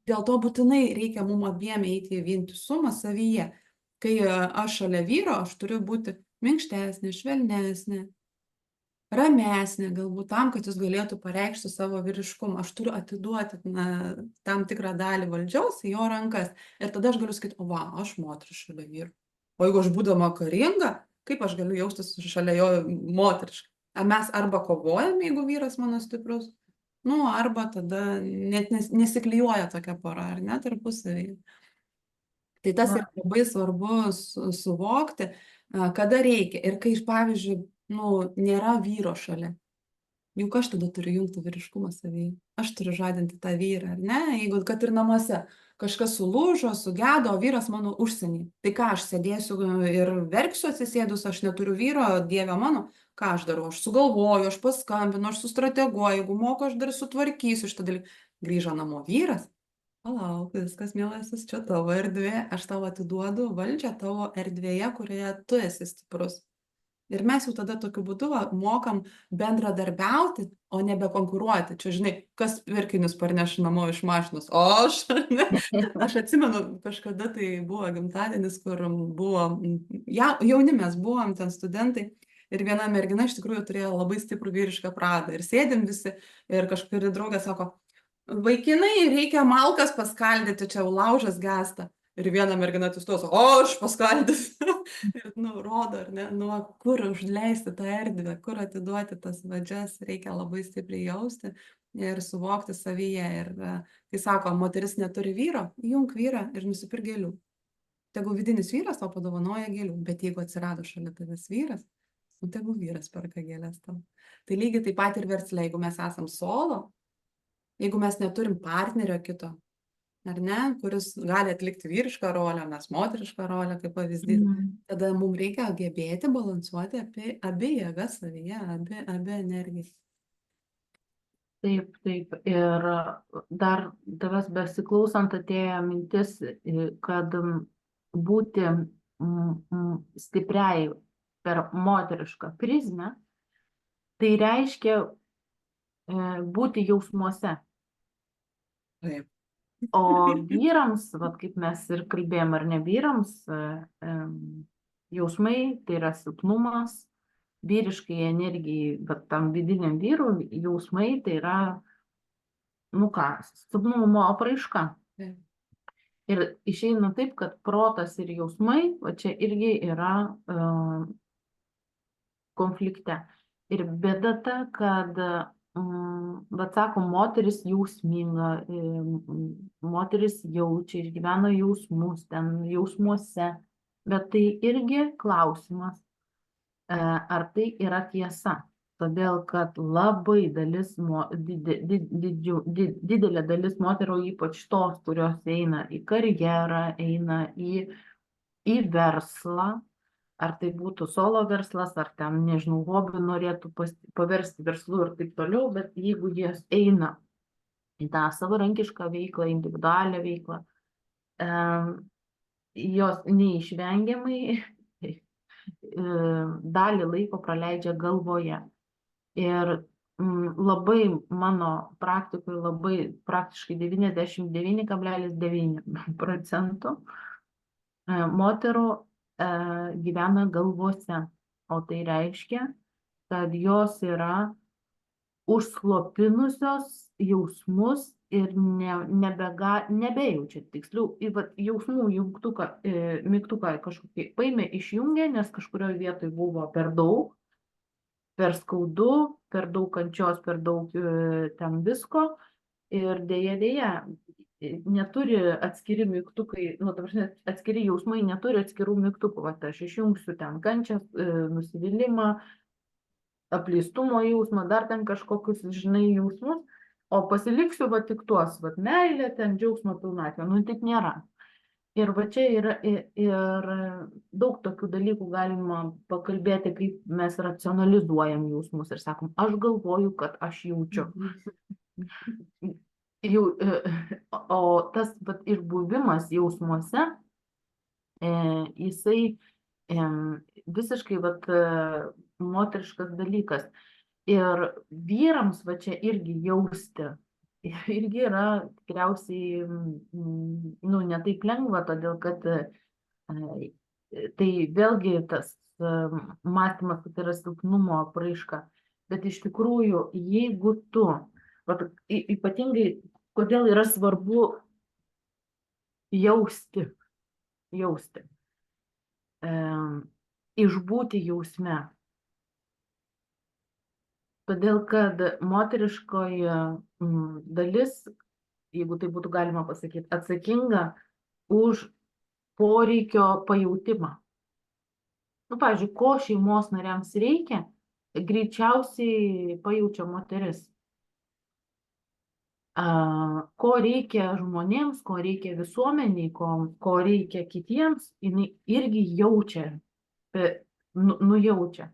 Dėl to būtinai reikia mum abiem eiti į vientisumą savyje. Kai aš šalia vyro, aš turiu būti minkštesnė, švelnesnė, ramesnė, galbūt tam, kad jis galėtų pareikšti savo vyriškumą. Aš turiu atiduoti tam tikrą dalį valdžiaus į jo rankas. Ir tada aš galiu sakyti, o va, aš moteris šalia vyro. O jeigu aš būdama karinga, kaip aš galiu jaustis šalia jo moteriškai? Mes arba kovojam, jeigu vyras mano stiprus, arba tada net nesiklijuoja tokia pora, ar ne, tarpusavyje. Tai tas yra labai svarbu suvokti, kada reikia. Ir kai, pavyzdžiui, nėra vyro šalia. Juk aš tada turiu jungti vyriškumą savyje. Aš turiu žadinti tą vyrą, ar ne? Jeigu kad ir namuose kažkas sulūžo, sugedo, o vyras mano užsienį. Tai ką, aš sėdėsiu ir verksiu atsisėdus, aš neturiu vyro, Dieve mano, ką aš darau? Aš sugalvoju, aš paskambinu, aš sustrateguoju, jeigu moku, aš dar sutvarkysiu šitą dalyką. Grįžo namo vyras. Palauk, viskas, mielasis, čia tavo erdvė, aš tau atiduodu valdžią tavo erdvėje, kurioje tu esi stiprus. Ir mes jau tada tokiu būdu mokam bendradarbiauti, o nebe konkuruoti. Čia, žinai, kas pirkinius parneš namo iš mašinos? O aš, ne? Aš atsimenu, kažkada tai buvo gimtadienis, kur buvo, jauni mes buvom, ten studentai. Ir viena mergina iš tikrųjų turėjo labai stiprų vyrišką pradą. Ir sėdim visi, ir kažkuri draugė sako, vaikinai, reikia malkas paskaldyti, čia jau laužas gęsta. Ir viena mergina atsistos, o aš paskaldysiu. Ir rodo, ar ne, kur užleisti tą erdvę, kur atiduoti tas vadžias, reikia labai stipriai jausti ir suvokti savyje. Ir kai sako, moteris neturi vyro, jung vyrą ir nusipirk gėlių. Tegu vidinis vyras tau padovanoja gėlių, bet jeigu atsirado šalia tavęs vyras, tegu vyras perka gėlės tau. Tai lygiai taip pat ir versle, jeigu mes esam solo, jeigu mes neturim partnerio kito, ar ne, kuris gali atlikti vyrišką rolę, mes moterišką rolę, kaip pavyzdys, tada mums reikia gebėti balansuoti abi jėgas savyje, abi energijas. Taip. Ir dar tavęs besiklausant atėjo mintis, kad būti stipriai per moterišką prizmę, tai reiškia būti jausmuose. Taip. O vyrams, kaip mes ir kalbėjom, ar ne vyrams, jausmai tai yra silpnumas, vyriškai energijai, bet tam vidiniam vyrui jausmai tai yra, silpnumo apraiška. Ir išeina taip, kad protas ir jausmai, va čia irgi yra konflikte. Ir bėda ta, kad, bet sako, moteris jausminga, moteris jaučia, išgyvena jausmus, ten jausmuose, bet tai irgi klausimas, ar tai yra tiesa. Todėl, kad labai didelė dalis moterų, ypač tos, kurios eina į karjerą, eina į verslą, ar tai būtų solo verslas, ar ten, nežinau, hobį norėtų paversti verslu ir taip toliau, bet jeigu jas eina į tą savarankišką veiklą, individualią veiklą, jos neišvengiamai dalį laiko praleidžia galvoje. Ir labai mano praktikoje labai praktiškai 99,9% moterų gyvena galvose, o tai reiškia, kad jos yra užslopinusios jausmus ir nebejaučia, tiksliau, jausmų mygtuką kažkokį paėmė, išjungė, nes kažkurioje vietoje buvo per daug, per skaudu, per daug kančios, per daug ten visko ir dėja, neturi atskiri mygtukai, atskiri jausmai neturi atskirų mygtukų, aš išjungsiu ten kančią, nusivylimą, apleistumo jausmą, dar ten kažkokius, žinai, jausmus, o pasiliksiu tik tuos, meilė, ten džiaugsmo pilnatvė, taip nėra. Ir va čia yra ir daug tokių dalykų galima pakalbėti, kaip mes racionalizuojam jausmus ir sakom, aš galvoju, kad aš jaučiu. O tas išbuvimas jausmuose, jisai visiškai moteriškas dalykas. Ir vyrams va čia irgi jausti. Irgi yra tikriausiai ne taip lengva, todėl kad tai vėlgi tas mąstymas, kad yra silpnumo apraiška. Bet iš tikrųjų, jeigu tu, ypatingai, kodėl yra svarbu jausti, išbūti jausme. Todėl, kad moteriškoji dalis, jeigu tai būtų galima pasakyti, atsakinga už poreikio pajautimą. Pavyzdžiui, ko šeimos nariams reikia, greičiausiai pajaučia moteris. Ko reikia žmonėms, ko reikia visuomeniai, ko reikia kitiems, jinai irgi jaučia, nujaučia.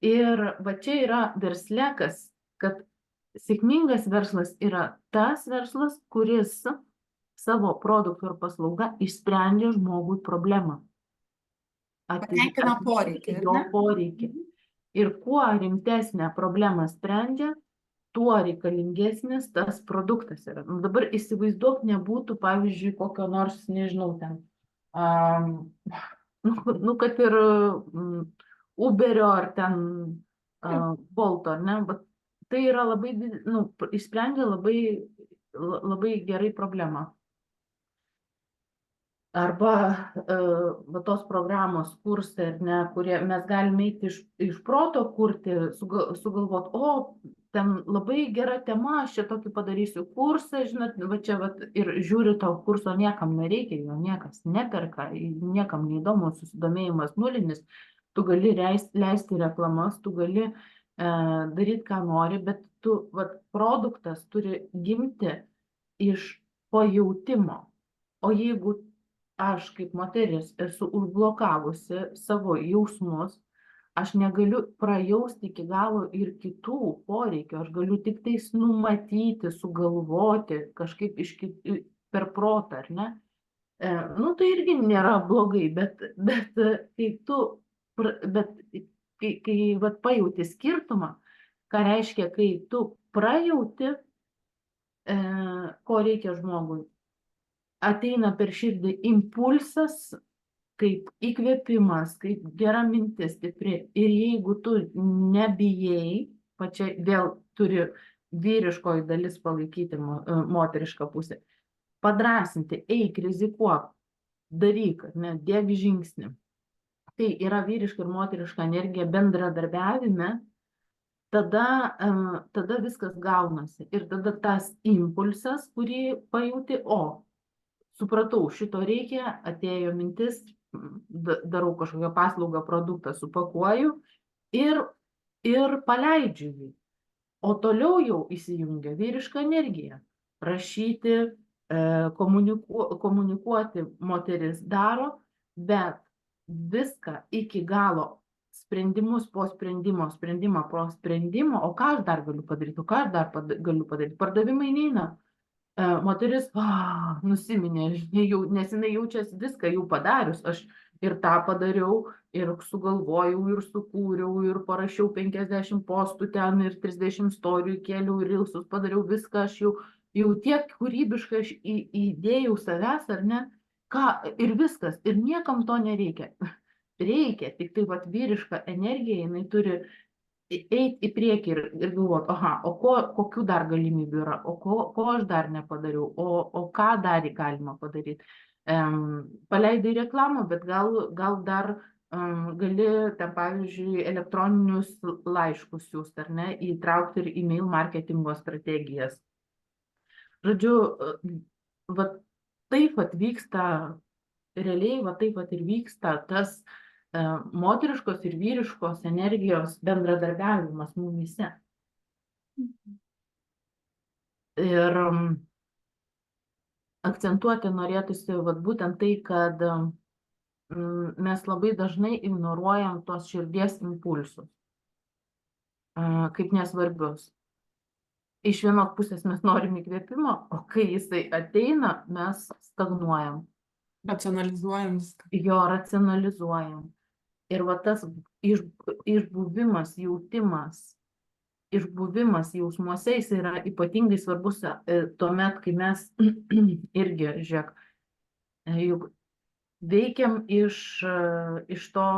Ir va čia yra versle, kad sėkmingas verslas yra tas verslas, kuris savo produktų ir paslaugą išsprendžia žmogui problemą. Patenkina poreikį. Ir kuo rimtesnę problemą sprendžia, tuo reikalingesnis tas produktas yra. Dabar įsivaizduok, nebūtų, pavyzdžiui, kokio nors, nežinau, ten, kad ir Uberio ar ten Bolto, ne? Bet tai yra labai, išsprendžia labai gerai problemą. Arba tos programos kursai, kurie mes galime eiti iš proto kurti, sugalvoti, ten labai gera tema, aš čia tokį padarysiu kursą, žinot, va čia ir žiūri, tau kurso niekam nereikia, jo niekas neperka, niekam neįdomu, susidomėjimas nulinis. Tu gali leisti reklamas, tu gali daryti, ką nori, bet produktas turi gimti iš pajautimo. O jeigu aš kaip moteris esu užblokavusi savo jausmus, aš negaliu prajausti iki galo ir kitų poreikių, aš galiu tik tais numatyti, sugalvoti kažkaip per protą, ar ne? Tai irgi nėra blogai, bet kai pajauti skirtumą, ką reiškia, kai tu prajauti, ko reikia žmogui, ateina per širdį impulsas, kaip įkvėpimas, kaip gera mintis stipri. Ir jeigu tu nebijai, pačia vėl turi vyriškoji dalis palaikyti moterišką pusę, padrąsinti, eik, rizikuok, daryk, ne, dėk žingsnį. Tai yra vyriška ir moteriška energija bendradarbiavime, tada viskas gaunasi. Ir tada tas impulsas, kurį pajūti, supratau, šito reikia, atėjo mintis, darau kažkokią paslaugą, produktą, supakuoju ir paleidžiu jį. O toliau jau įsijungia vyriška energija. Rašyti, komunikuoti moteris daro, bet viską iki galo, sprendimus po sprendimo, sprendimą po sprendimo, o ką aš dar galiu padaryti, galiu padaryti. Pardavimai neina. Moteris nusiminė, nes jinai jaučiasi viską jau padarius. Aš ir tą padariau, ir sugalvojau, ir sukūriau, ir parašiau 50 postų ten, ir 30 istorijų kėliau, ir rilsus padariau viską, aš jau tiek kūrybiškai aš įdėjau savęs, ar ne, ir viskas, ir niekam to nereikia. Reikia, tik tai vat vyriška energija, jinai turi eiti į priekį ir galvoti, o kokių dar galimybių yra, o ko aš dar nepadariau, o ką dar galima padaryti. Paleidai reklamą, bet gal dar gali, ten, pavyzdžiui, elektroninius laiškus siųsti, ar ne, įtraukti ir email marketingo strategijas. Žodžiu, va taip pat vyksta, realiai va taip pat ir vyksta tas moteriškos ir vyriškos energijos bendradarbiavimas mumyse. Ir akcentuoti norėtųsi vat būtent tai, kad mes labai dažnai ignoruojam tos širdies impulsus kaip nesvarbius. Iš vienos pusės mes norim įkvėpimo, o kai jisai ateina, mes stagnuojam. Racionalizuojam viską. Jo racionalizuojam. Ir va tas išbuvimas, jautimas, išbuvimas jausmuose, jis yra ypatingai svarbus tuomet, kai mes irgi, žiūrėk, juk veikiam iš to,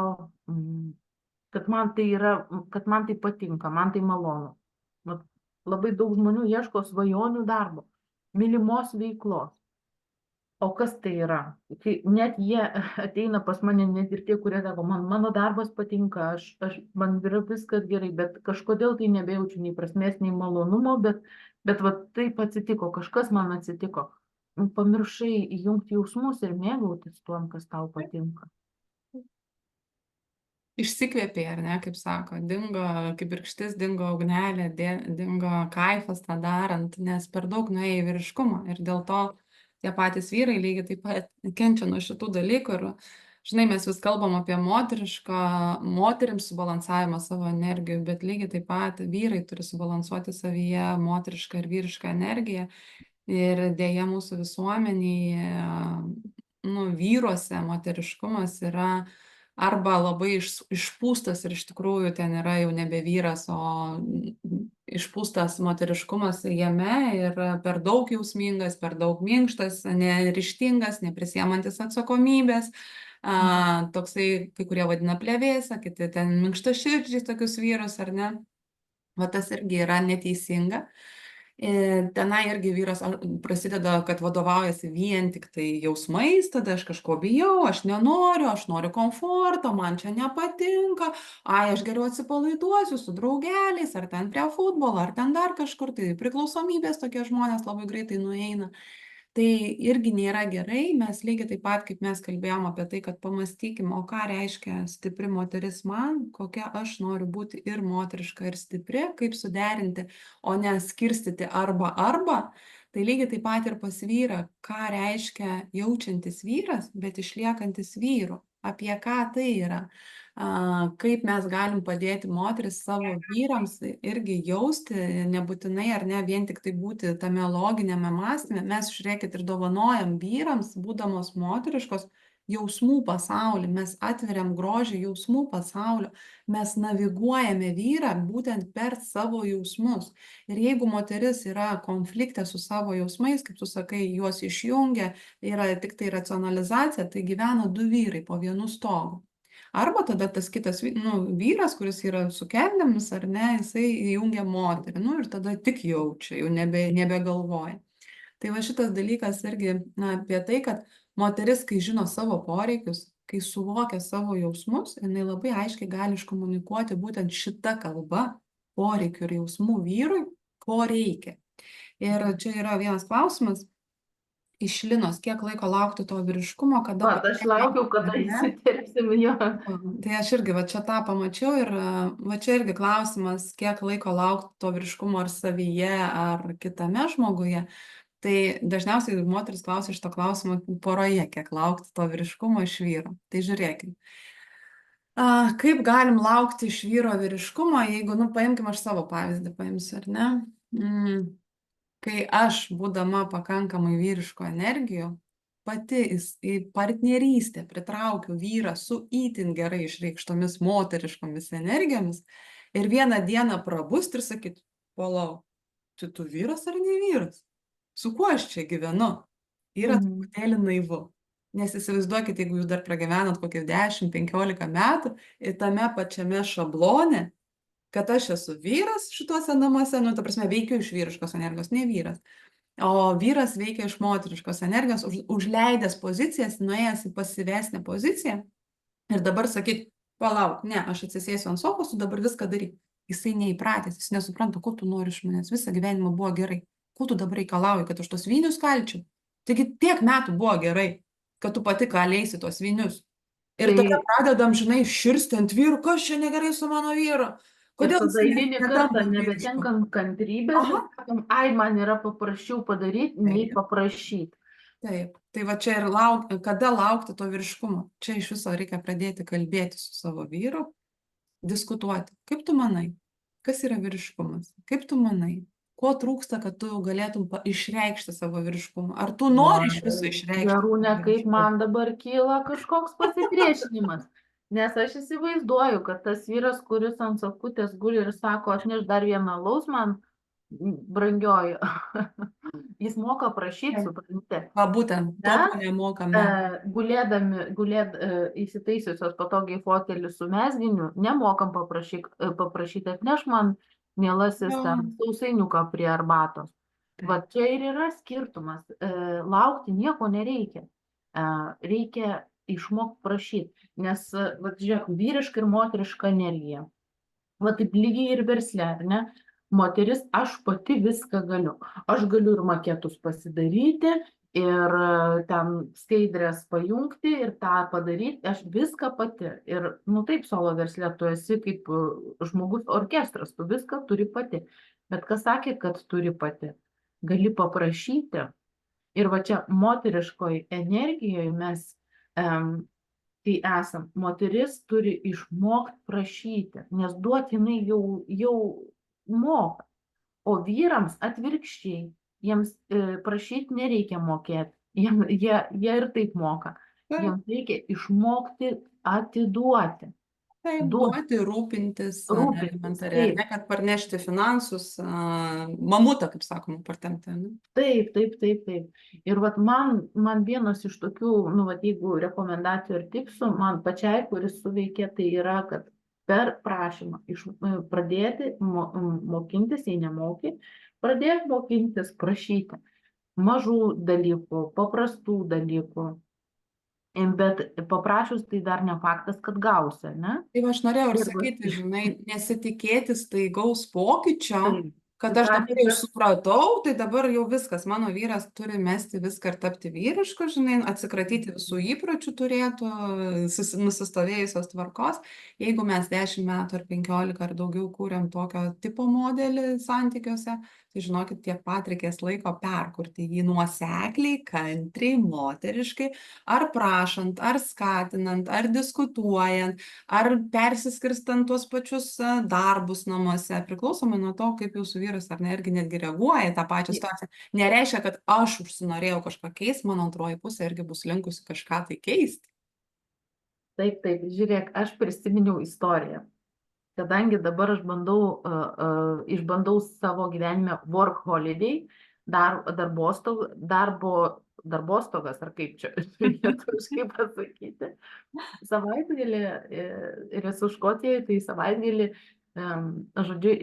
kad man tai patinka, man tai malonu. Labai daug žmonių ieško svajonių darbo, mylimos veiklos. O kas tai yra? Kai net jie ateina pas mane, net ir tie, kurie sako, mano darbas patinka, man yra viskas gerai, bet kažkodėl tai nebejaučiu nei prasmės, nei malonumo, bet va taip atsitiko, kažkas man atsitiko. Pamiršai įjungti jausmus ir mėgautis tuom, kas tau patinka. Išsikvėpė, ar ne, kaip sako, dingo kibirkštis, dingo ugnelė, dingo kaifas tą darant, nes per daug nuėjo į vyriškumą ir dėl to tie patys vyrai lygiai taip pat kenčia nuo šitų dalykų ir, žinai, mes vis kalbam apie moterims subalansavimą savo energijų, bet lygiai taip pat vyrai turi subalansuoti savyje moterišką ir vyrišką energiją ir dėja mūsų visuomenėje, vyruose moteriškumas yra arba labai išpūstas ir iš tikrųjų ten yra jau nebe vyras, o išpūstas moteriškumas jame ir per daug jausmingas, per daug minkštas, neryžtingas, neprisiimantis atsakomybės, toksai, kai kurie vadina plevėsa, kiti ten minkštaširdžiai tokius vyrus, ar ne? Va tas irgi yra neteisinga. Tenai irgi vyras prasideda, kad vadovaujasi vien tik tai jausmais, tada aš kažko bijau, aš noriu komforto, man čia nepatinka, aš geriau atsipalaiduosiu su draugeliais, ar ten prie futbolo, ar ten dar kažkur, tai priklausomybės tokie žmonės labai greitai nueina. Tai irgi nėra gerai, mes lygiai taip pat, kaip mes kalbėjom apie tai, kad pamastykim, o ką reiškia stipri moteris man, kokia aš noriu būti ir moteriška, ir stipri, kaip suderinti, o ne skirstyti arba. Tai lygiai taip pat ir pas vyrą, ką reiškia jaučiantis vyras, bet išliekantis vyru, apie ką tai yra. Kaip mes galim padėti moteris savo vyrams irgi jausti, nebūtinai ar ne vien tik tai būti tame loginiame mąstyme, mes žiūrėkit ir dovanojam vyrams, būdamos moteriškos, jausmų pasaulį, mes atveriam grožį jausmų pasaulio, mes naviguojame vyrą būtent per savo jausmus. Ir jeigu moteris yra konflikte su savo jausmais, kaip tu sakai, juos išjungia, yra tik tai racionalizacija, tai gyvena du vyrai po vienu stogu. Arba tada tas kitas vyras, kuris yra su kelnėmis, ar ne, jisai įjungia moterį, ir tada tik jaučia, jau nebegalvoja. Tai va šitas dalykas irgi apie tai, kad moteris, kai žino savo poreikius, kai suvokia savo jausmus, jinai labai aiškiai gali iškomunikuoti būtent šitą kalbą poreikių ir jausmų vyrui, ko reikia. Ir čia yra vienas klausimas iš Linos, kiek laiko laukti to vyriškumo, kada Vat, aš laukiau, kada įsiterpsim jo. Tai aš irgi va čia tą pamačiau ir va čia irgi klausimas, kiek laiko laukti to vyriškumo ar savyje, ar kitame žmoguje. Tai dažniausiai moteris klausia šito klausimo poroje, kiek laukti to vyriškumo iš vyro. Tai žiūrėkime. Kaip galim laukti iš vyro vyriškumo, jeigu, paimkim aš savo pavyzdį, paimsiu, ar ne? Kai aš, būdama pakankamai vyriško energijų, pati į partnerystę pritraukiu vyrą su itin gerai išreikštomis moteriškomis energijomis ir vieną dieną prabust ir sakyt, palauk, tu vyras ar ne vyras? Su kuo aš čia gyvenu? Yra truputėlį naivu. Nes įsivaizduokit, jeigu jūs dar pragyvenat kokį 10-15 metų ir tame pačiame šablone, kad aš esu vyras šituose namuose, ta prasme, veikiu iš vyriškos energijos, ne vyras. O vyras veikia iš moteriškos energijos, užleidęs pozicijas, nuėjęs į pasyvesnę poziciją ir dabar sakyt, palauk, ne, aš atsisėsiu ant sofos, tu dabar viską daryk. Jisai neįpratęs, jis nesupranta, ko tu nori iš manęs, visą gyvenimą buvo gerai. Ko tu dabar reikalauji, kad aš tos vynius kalčiau? Taigi tiek metų buvo gerai, kad tu pati kalėsi tos vynius. Ir tada pradedam, žinai, širsti ant vyrų, kas čia negerai su mano vyru. Ir tada eilinį kartą nebetenkam kantrybės, sakom, ai, man yra paprasčiau padaryti, nei paprašyti. Taip, tai va čia ir kada laukti to vyriškumo. Čia iš viso reikia pradėti kalbėti su savo vyru, diskutuoti. Kaip tu manai, kas yra vyriškumas? Kaip tu manai, ko trūksta, kad tu galėtum išreikšti savo vyriškumą? Ar tu nori iš viso išreikšti? Jarūne, kaip man dabar kyla kažkoks pasipriešinimas. Nes aš įsivaizduoju, kad tas vyras, kuris ant sofutės guli ir sako, atneš dar vieną alaus man, brangioji, jis moka prašyti, suprantate. Būtent, to nemokame. Įsitaisiusios patogiai fotelį su mezginiu, nemokam paprašyti, atneš man, mielasis, sausainiuką prie arbatos. Va čia ir yra skirtumas. Laukti nieko nereikia. Reikia išmokti prašyti, nes, žiūrėk, vyriška ir moteriška energija. Va taip lygiai ir versle, ar ne? Moteris, aš pati viską galiu. Aš galiu ir maketus pasidaryti, ir ten skaidrės pajungti, ir tą padaryti. Aš viską pati. Ir, taip, solo versle tu esi kaip žmogus orkestras, tu viską turi pati. Bet kas sakė, kad turi pati? Gali paprašyti. Ir va čia moteriškoje energijoje mes kai esam, moteris turi išmokti prašyti, nes duoti jinai jau moka. O vyrams atvirkščiai, jiems prašyti nereikia mokėti, jie ir taip moka. Jiems reikia išmokti atiduoti. Taip, duoti, rūpintis, elementariai, ne kad parnešti finansus, mamutą, kaip sakoma, partempti. Taip. Ir man vienas iš tokių, jeigu rekomendacijų ir tipsų, man pačiai, kuris suveikė, tai yra, kad per prašymą pradėti mokintis, jei nemoki, pradėti mokintis prašyti mažų dalykų, paprastų dalykų. Bet paprašius tai dar ne faktas, kad gausi, ne? Taip, aš norėjau ir sakyti, žinai, nesitikėti staigaus pokyčio, kad aš dabar jau supratau, tai dabar jau viskas, mano vyras turi mesti viską ir tapti vyrišku, žinai, atsikratyti visų įpročių turėtų, nusistovėjusios tvarkos. Jeigu mes 10 metų ar 15 ar daugiau kūrėm tokio tipo modelį santykiuose, tai žinokit, tiek pat reikės laiko perkurti jį nuosekliai, kantriai, moteriškai, ar prašant, ar skatinant, ar diskutuojant, ar persiskirstant tuos pačius darbus namuose, priklausomai nuo to, kaip jūsų vyras ar ne, irgi netgi reaguoja į tą pačią situaciją. Nereiškia, kad aš užsinorėjau kažką keisti, mano antroji pusė irgi bus linkusi kažką tai keisti. Taip, žiūrėk, aš prisiminiau istoriją. Kadangi dabar aš išbandau savo gyvenime work holiday, darbostogas, ar kaip čia lietuviškai pasakyti, savaitgalį, ir esu Škotijoje, tai savaitgalį, žodžiu,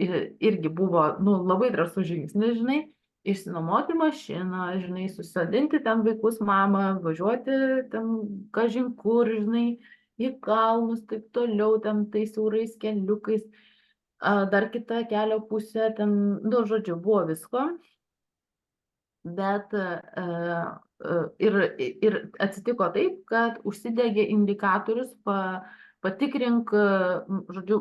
irgi buvo labai drąsus žingsnis, žinai, išsinuomoti mašiną, žinai, susodinti ten vaikus, mamą, važiuoti ten kažin kur, žinai, į kalnus, taip toliau, ten tais siaurais keliukais. Dar kita kelio pusė, ten, nu, žodžiu, buvo visko, bet ir atsitiko taip, kad užsidegė indikatorius, patikrink, žodžiu,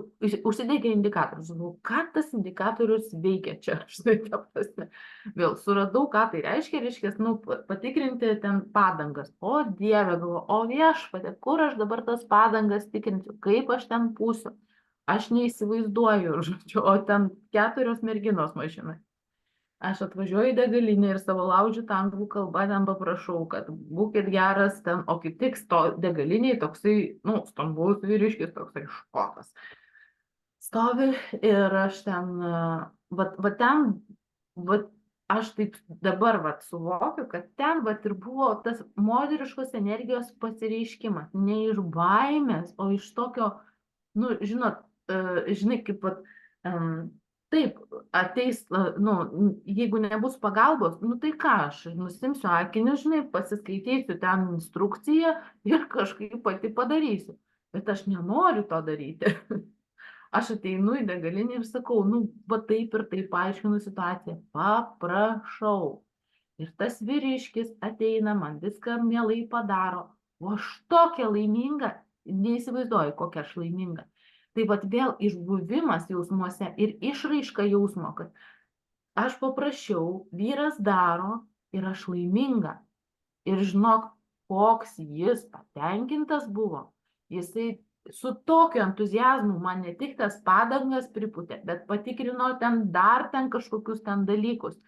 užsidegė indikatorius. Žinau, ką tas indikatorius veikia čia, štai ta prasme. Vėl suradau, ką tai reiškia, nu, patikrinti ten padangas. O Dieve, galvoju, o viešpatie, kur aš dabar tas padangas tikrinsiu, kaip aš ten pūsiu. Aš neįsivaizduoju, žodžiu, o ten 4 merginos mašinai. Aš atvažiuoju į degalinę ir savo laužytą anglų kalbą ten paprašau, kad būkit geras ten, o kaip tik degaliniai toksai, nu, stambus vyriškis, toksai škotas. Stovi ir aš ten, va ten, va, aš taip dabar va suvokiu, kad ten va ir buvo tas moteriškos energijos pasireiškimas. Ne iš baimės, o iš tokio, nu, žinot, žinai, kaip va, taip, ateis, nu, jeigu nebus pagalbos, nu tai ką, aš nusimsiu akinius, žinai, pasiskaitysiu ten instrukciją ir kažkaip pati padarysiu. Bet aš nenoriu to daryti. Aš ateinu į degalinę ir sakau, nu, va taip ir taip paaiškinu situaciją. Paprašau. Ir tas vyriškis ateina, man viską mielai padaro. O aš tokia laiminga, neįsivaizduoju, kokia aš laiminga. Tai vat vėl išbuvimas jausmuose ir išraiška jausmo, kad aš paprašiau, vyras daro ir aš laiminga. Ir žinok, koks jis patenkintas buvo. Jisai su tokiu entuziazmu man ne tik tas padangas pripūtė, bet patikrino ten dar ten kažkokius ten dalykus.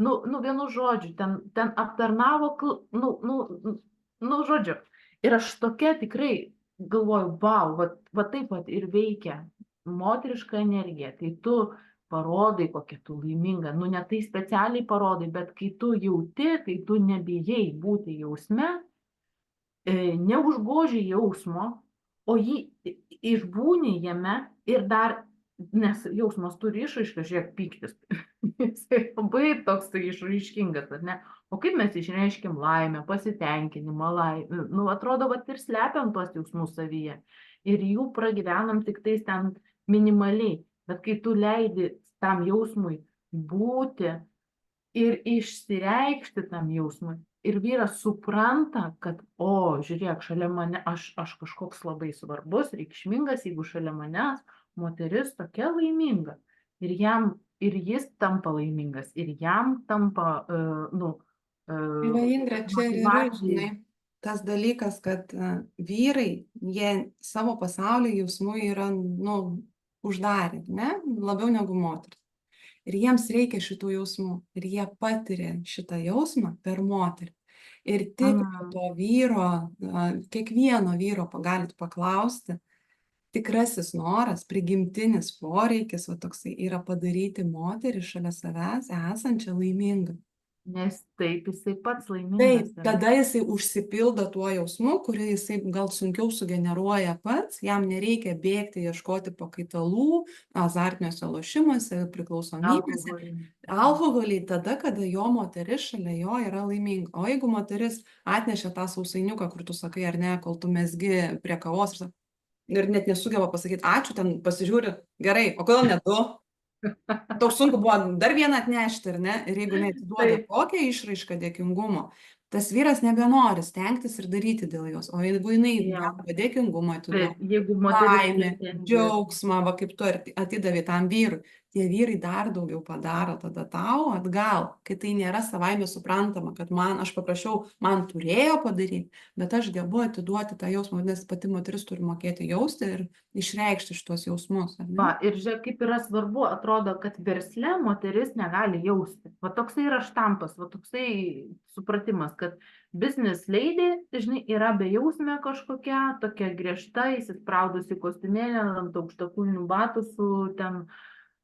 Nu vienu žodžiu, ten aptarnavo, nu žodžiu. Ir aš tokia tikrai galvoju, vau, va taip pat ir veikia moteriška energija, kai tu parodai, kokia tu laiminga, nu ne tai specialiai parodai, bet kai tu jauti, kai tu nebijai būti jausme, neužgoži jausmo, o jį išbūni jame ir dar, nes jausmas turi išraišką, žiūrėk, pyktis. Jisai labai toks išraiškingas, ar ne? O kaip mes išreiškim laimę, pasitenkinimą, nu, atrodo, vat ir slepiam tuos jausmus savyje. Ir jų pragyvenam tik tais ten minimaliai. Bet kai tu leidi tam jausmui būti ir išsireikšti tam jausmui, ir vyras supranta, kad, o, žiūrėk, šalia mane, aš kažkoks labai svarbus, reikšmingas, jeigu šalia manęs moteris tokia laiminga. Ir jis tampa laimingas, ir jam tampa, Va, Indre, čia ir yra, žinai, tas dalykas, kad vyrai, jie savo pasaulį jausmų yra, nu, uždarę, ne, labiau negu moteris. Ir jiems reikia šitų jausmų, ir jie patiria šitą jausmą per moterį. Ir tik to vyro, kiekvieno vyro galit paklausti, tikrasis noras, prigimtinis poreikis, va toksai, yra padaryti moterį šalia savęs esančią laimingą. Nes taip jisai pats laimingas. Taip, tada jisai užsipildo tuo jausmu, kurį jisai gal sunkiau sugeneruoja pats, jam nereikia bėgti, ieškoti pakaitalų, azartiniuose lošimuose, priklausomybėse. Alkoholiai tada, kada jo moteris šalia jo yra laiminga. O jeigu moteris atnešė tą sausainiuką, kur tu sakai, ar ne, kol tu mezgi prie kavos ir net nesugeba pasakyti, ačiū, ten pasižiūri, gerai, o kodėl ne tu? Tau sunku buvo dar vieną atnešti, ar ne? Ir jeigu neatiduoda kokią išraišką dėkingumo, tas vyras nebenori stengtis ir daryti dėl jos. O jeigu jinai dėkingumą atiduoda, laimę, džiaugsmą, va kaip tu atidavai tam vyrui, tie vyrai dar daugiau padaro tada tau atgal, kai tai nėra savaime suprantama, kad aš paprašiau, man turėjo padaryti, bet aš gebu atiduoti tą jausmą, nes pati moteris turi mokėti jausti ir išreikšti šitos jausmus. Va, ir žiūrėk, kaip yra svarbu, atrodo, kad versle moteris negali jausti. Va toksai yra štampas, va toksai supratimas, kad business lady, žinai, yra bejausmė kažkokia, tokia griežta, įsispraudusi kostiumėlę ant aukštakulnių batų su ten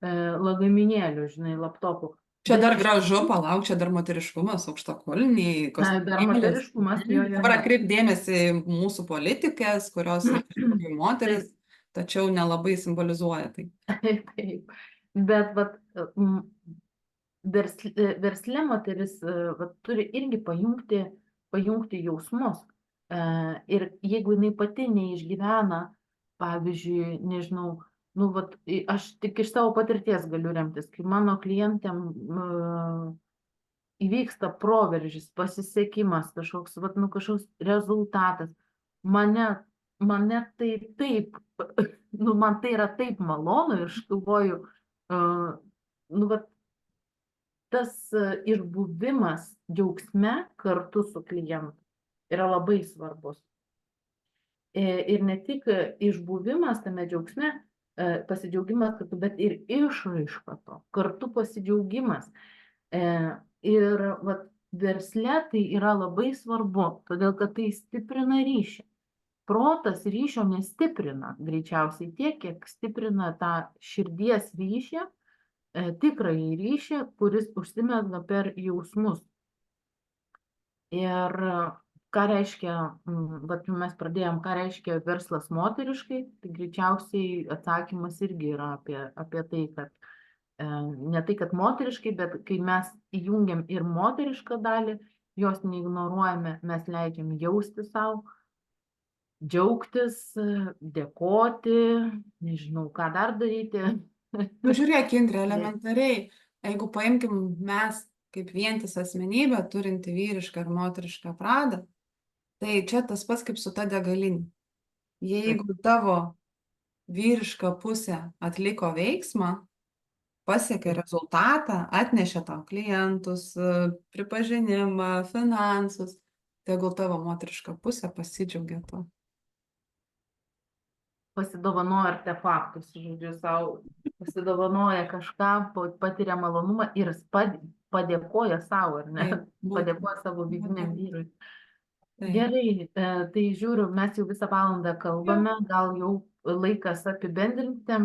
lagaminėliu, žinai, laptopu. Čia dar gražu, palauk, čia dar moteriškumas, aukštakulniai, dar moteriškumas, dabar atkreip dėmesį mūsų politikės, kurios moteris, tačiau nelabai simbolizuoja tai. Taip, bet versle moteris vat, turi irgi pajungti jausmus. Ir jeigu jinai pati neišgyvena, pavyzdžiui, nežinau, nu, vat, aš tik iš savo patirties galiu remtis, kai mano klientėm įvyksta proveržis, pasisekimas, kažkoks, vat, nu, kažkoks rezultatas, mane tai taip, nu, man tai yra taip malonu ir aš galvoju, nu, vat, tas išbuvimas džiaugsme kartu su klientu yra labai svarbus. Ir ne tik išbuvimas tame džiaugsme, pasidžiaugimas kartu, bet ir išraiška to, kartu pasidžiaugimas. Ir vat, versle tai yra labai svarbu, todėl kad tai stiprina ryšį. Protas ryšio nestiprina greičiausiai tiek, kiek stiprina tą širdies ryšį, tikrąjį ryšį, kuris užsimezga per jausmus. Ir ką reiškia, vat mes pradėjom, ką reiškia verslas moteriškai, tai greičiausiai atsakymas irgi yra apie tai, kad ne tai, kad moteriškai, bet kai mes įjungiam ir moterišką dalį, jos neignoruojame, mes leidžiam jausti savo, džiaugtis, dėkoti, nežinau, ką dar daryti. Nu, žiūrėk, Indrė, elementariai, jeigu paimkim mes kaip vientisą asmenybę, turinti vyrišką ir moterišką pradą, tai čia tas pats kaip su ta degalinė. Jeigu tavo vyriška pusė atliko veiksmą, pasiekė rezultatą, atnešė tau klientus, pripažinimą, finansus, tegul tavo moteriška pusė pasidžiaugia tuo. Pasidovanoja artefaktus, žodžiu, savo pasidovanoja kažką, patiria malonumą ir padėkoja savo, ar ne? Padėkoja savo vidiniam vyrui. Gerai, tai žiūriu, mes jau visą valandą kalbame, gal jau laikas apibendrinti.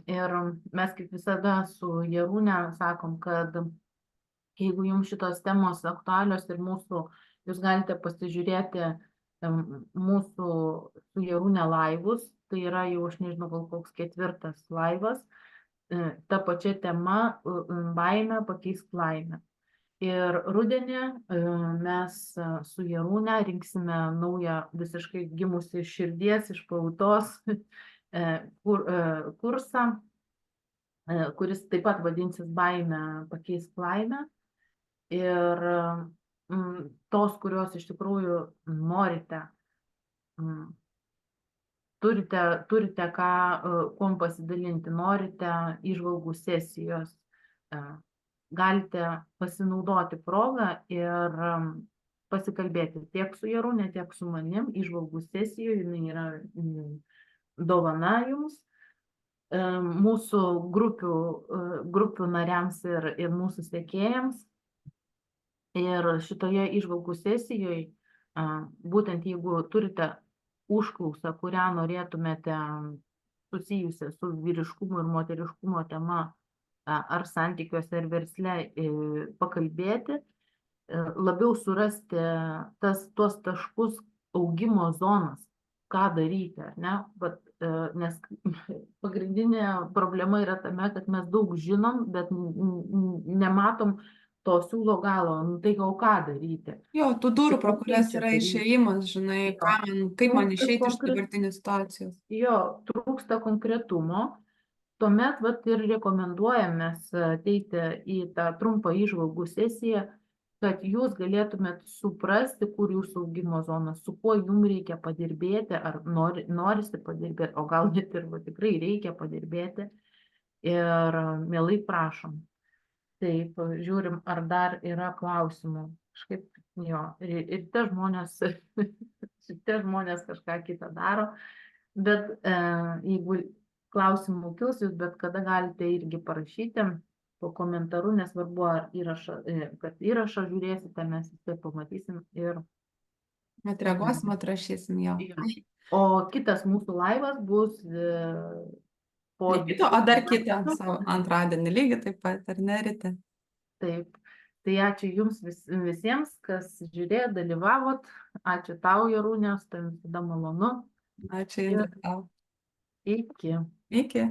Ir mes kaip visada su Jarūne sakom, kad jeigu jums šitos temos aktualios ir jūs galite pasižiūrėti mūsų su Jarūne laivus, tai yra jau, aš nežinau, gal koks 4. laivas, ta pačia tema baimė pakeisk laimę. Ir rudenį mes su Jarūne rinksime naują visiškai gimusi iš širdies, iš pautos kursą, kuris taip pat vadinsis baimė pakeisk laimę. Ir tos, kurios iš tikrųjų norite, turite kuom pasidalinti, norite įžvalgų sesijos, galite pasinaudoti progą ir pasikalbėti tiek su Jarūne, tiek su manim. Įžvalgų sesijoje jinai yra dovana jums, mūsų grupių nariams ir mūsų sekėjams. Ir šitoje įžvalgų sesijoje, būtent jeigu turite užklausą, kurią norėtumėte susijusią su vyriškumo ir moteriškumo tema, ar santykiuose, ar versle pakalbėti, labiau surasti tuos taškus augimo zonas, ką daryti, ar ne? Nes pagrindinė problema yra tame, kad mes daug žinom, bet nematom to siūlo galo, nu tai gal ką daryti. Jo, tų durų, pro kurias yra išėjimas, žinai, kaip man išeiti iš dabartinės situacijos. Jo, trūksta konkretumo, tuomet vat ir rekomenduojame ateiti į tą trumpą įžvalgų sesiją, kad jūs galėtumėt suprasti, kur jūsų augimo zona, su kuo jums reikia padirbėti, ar norisi padirbėti, o gal net ir tikrai reikia padirbėti. Ir mielai prašom. Taip, žiūrim, ar dar yra klausimų. Kažkaip, jo, ir tie žmonės kažką kitą daro, bet jeigu klausimų kils, jūs bet kada galite irgi parašyti po komentaru, nesvarbu, kad įrašą žiūrėsite, mes visai pamatysim ir Atreaguosim, atrašysim jo. O kitas mūsų laivas bus o dar kitą antradienį lygiai taip pat, ar ne, ryte? Taip. Tai ačiū jums visiems, kas žiūrėjo, dalyvavot. Ačiū tau, Jarūne, tai visada malonu. Ačiū, Indrė, tau. Iki. Iki.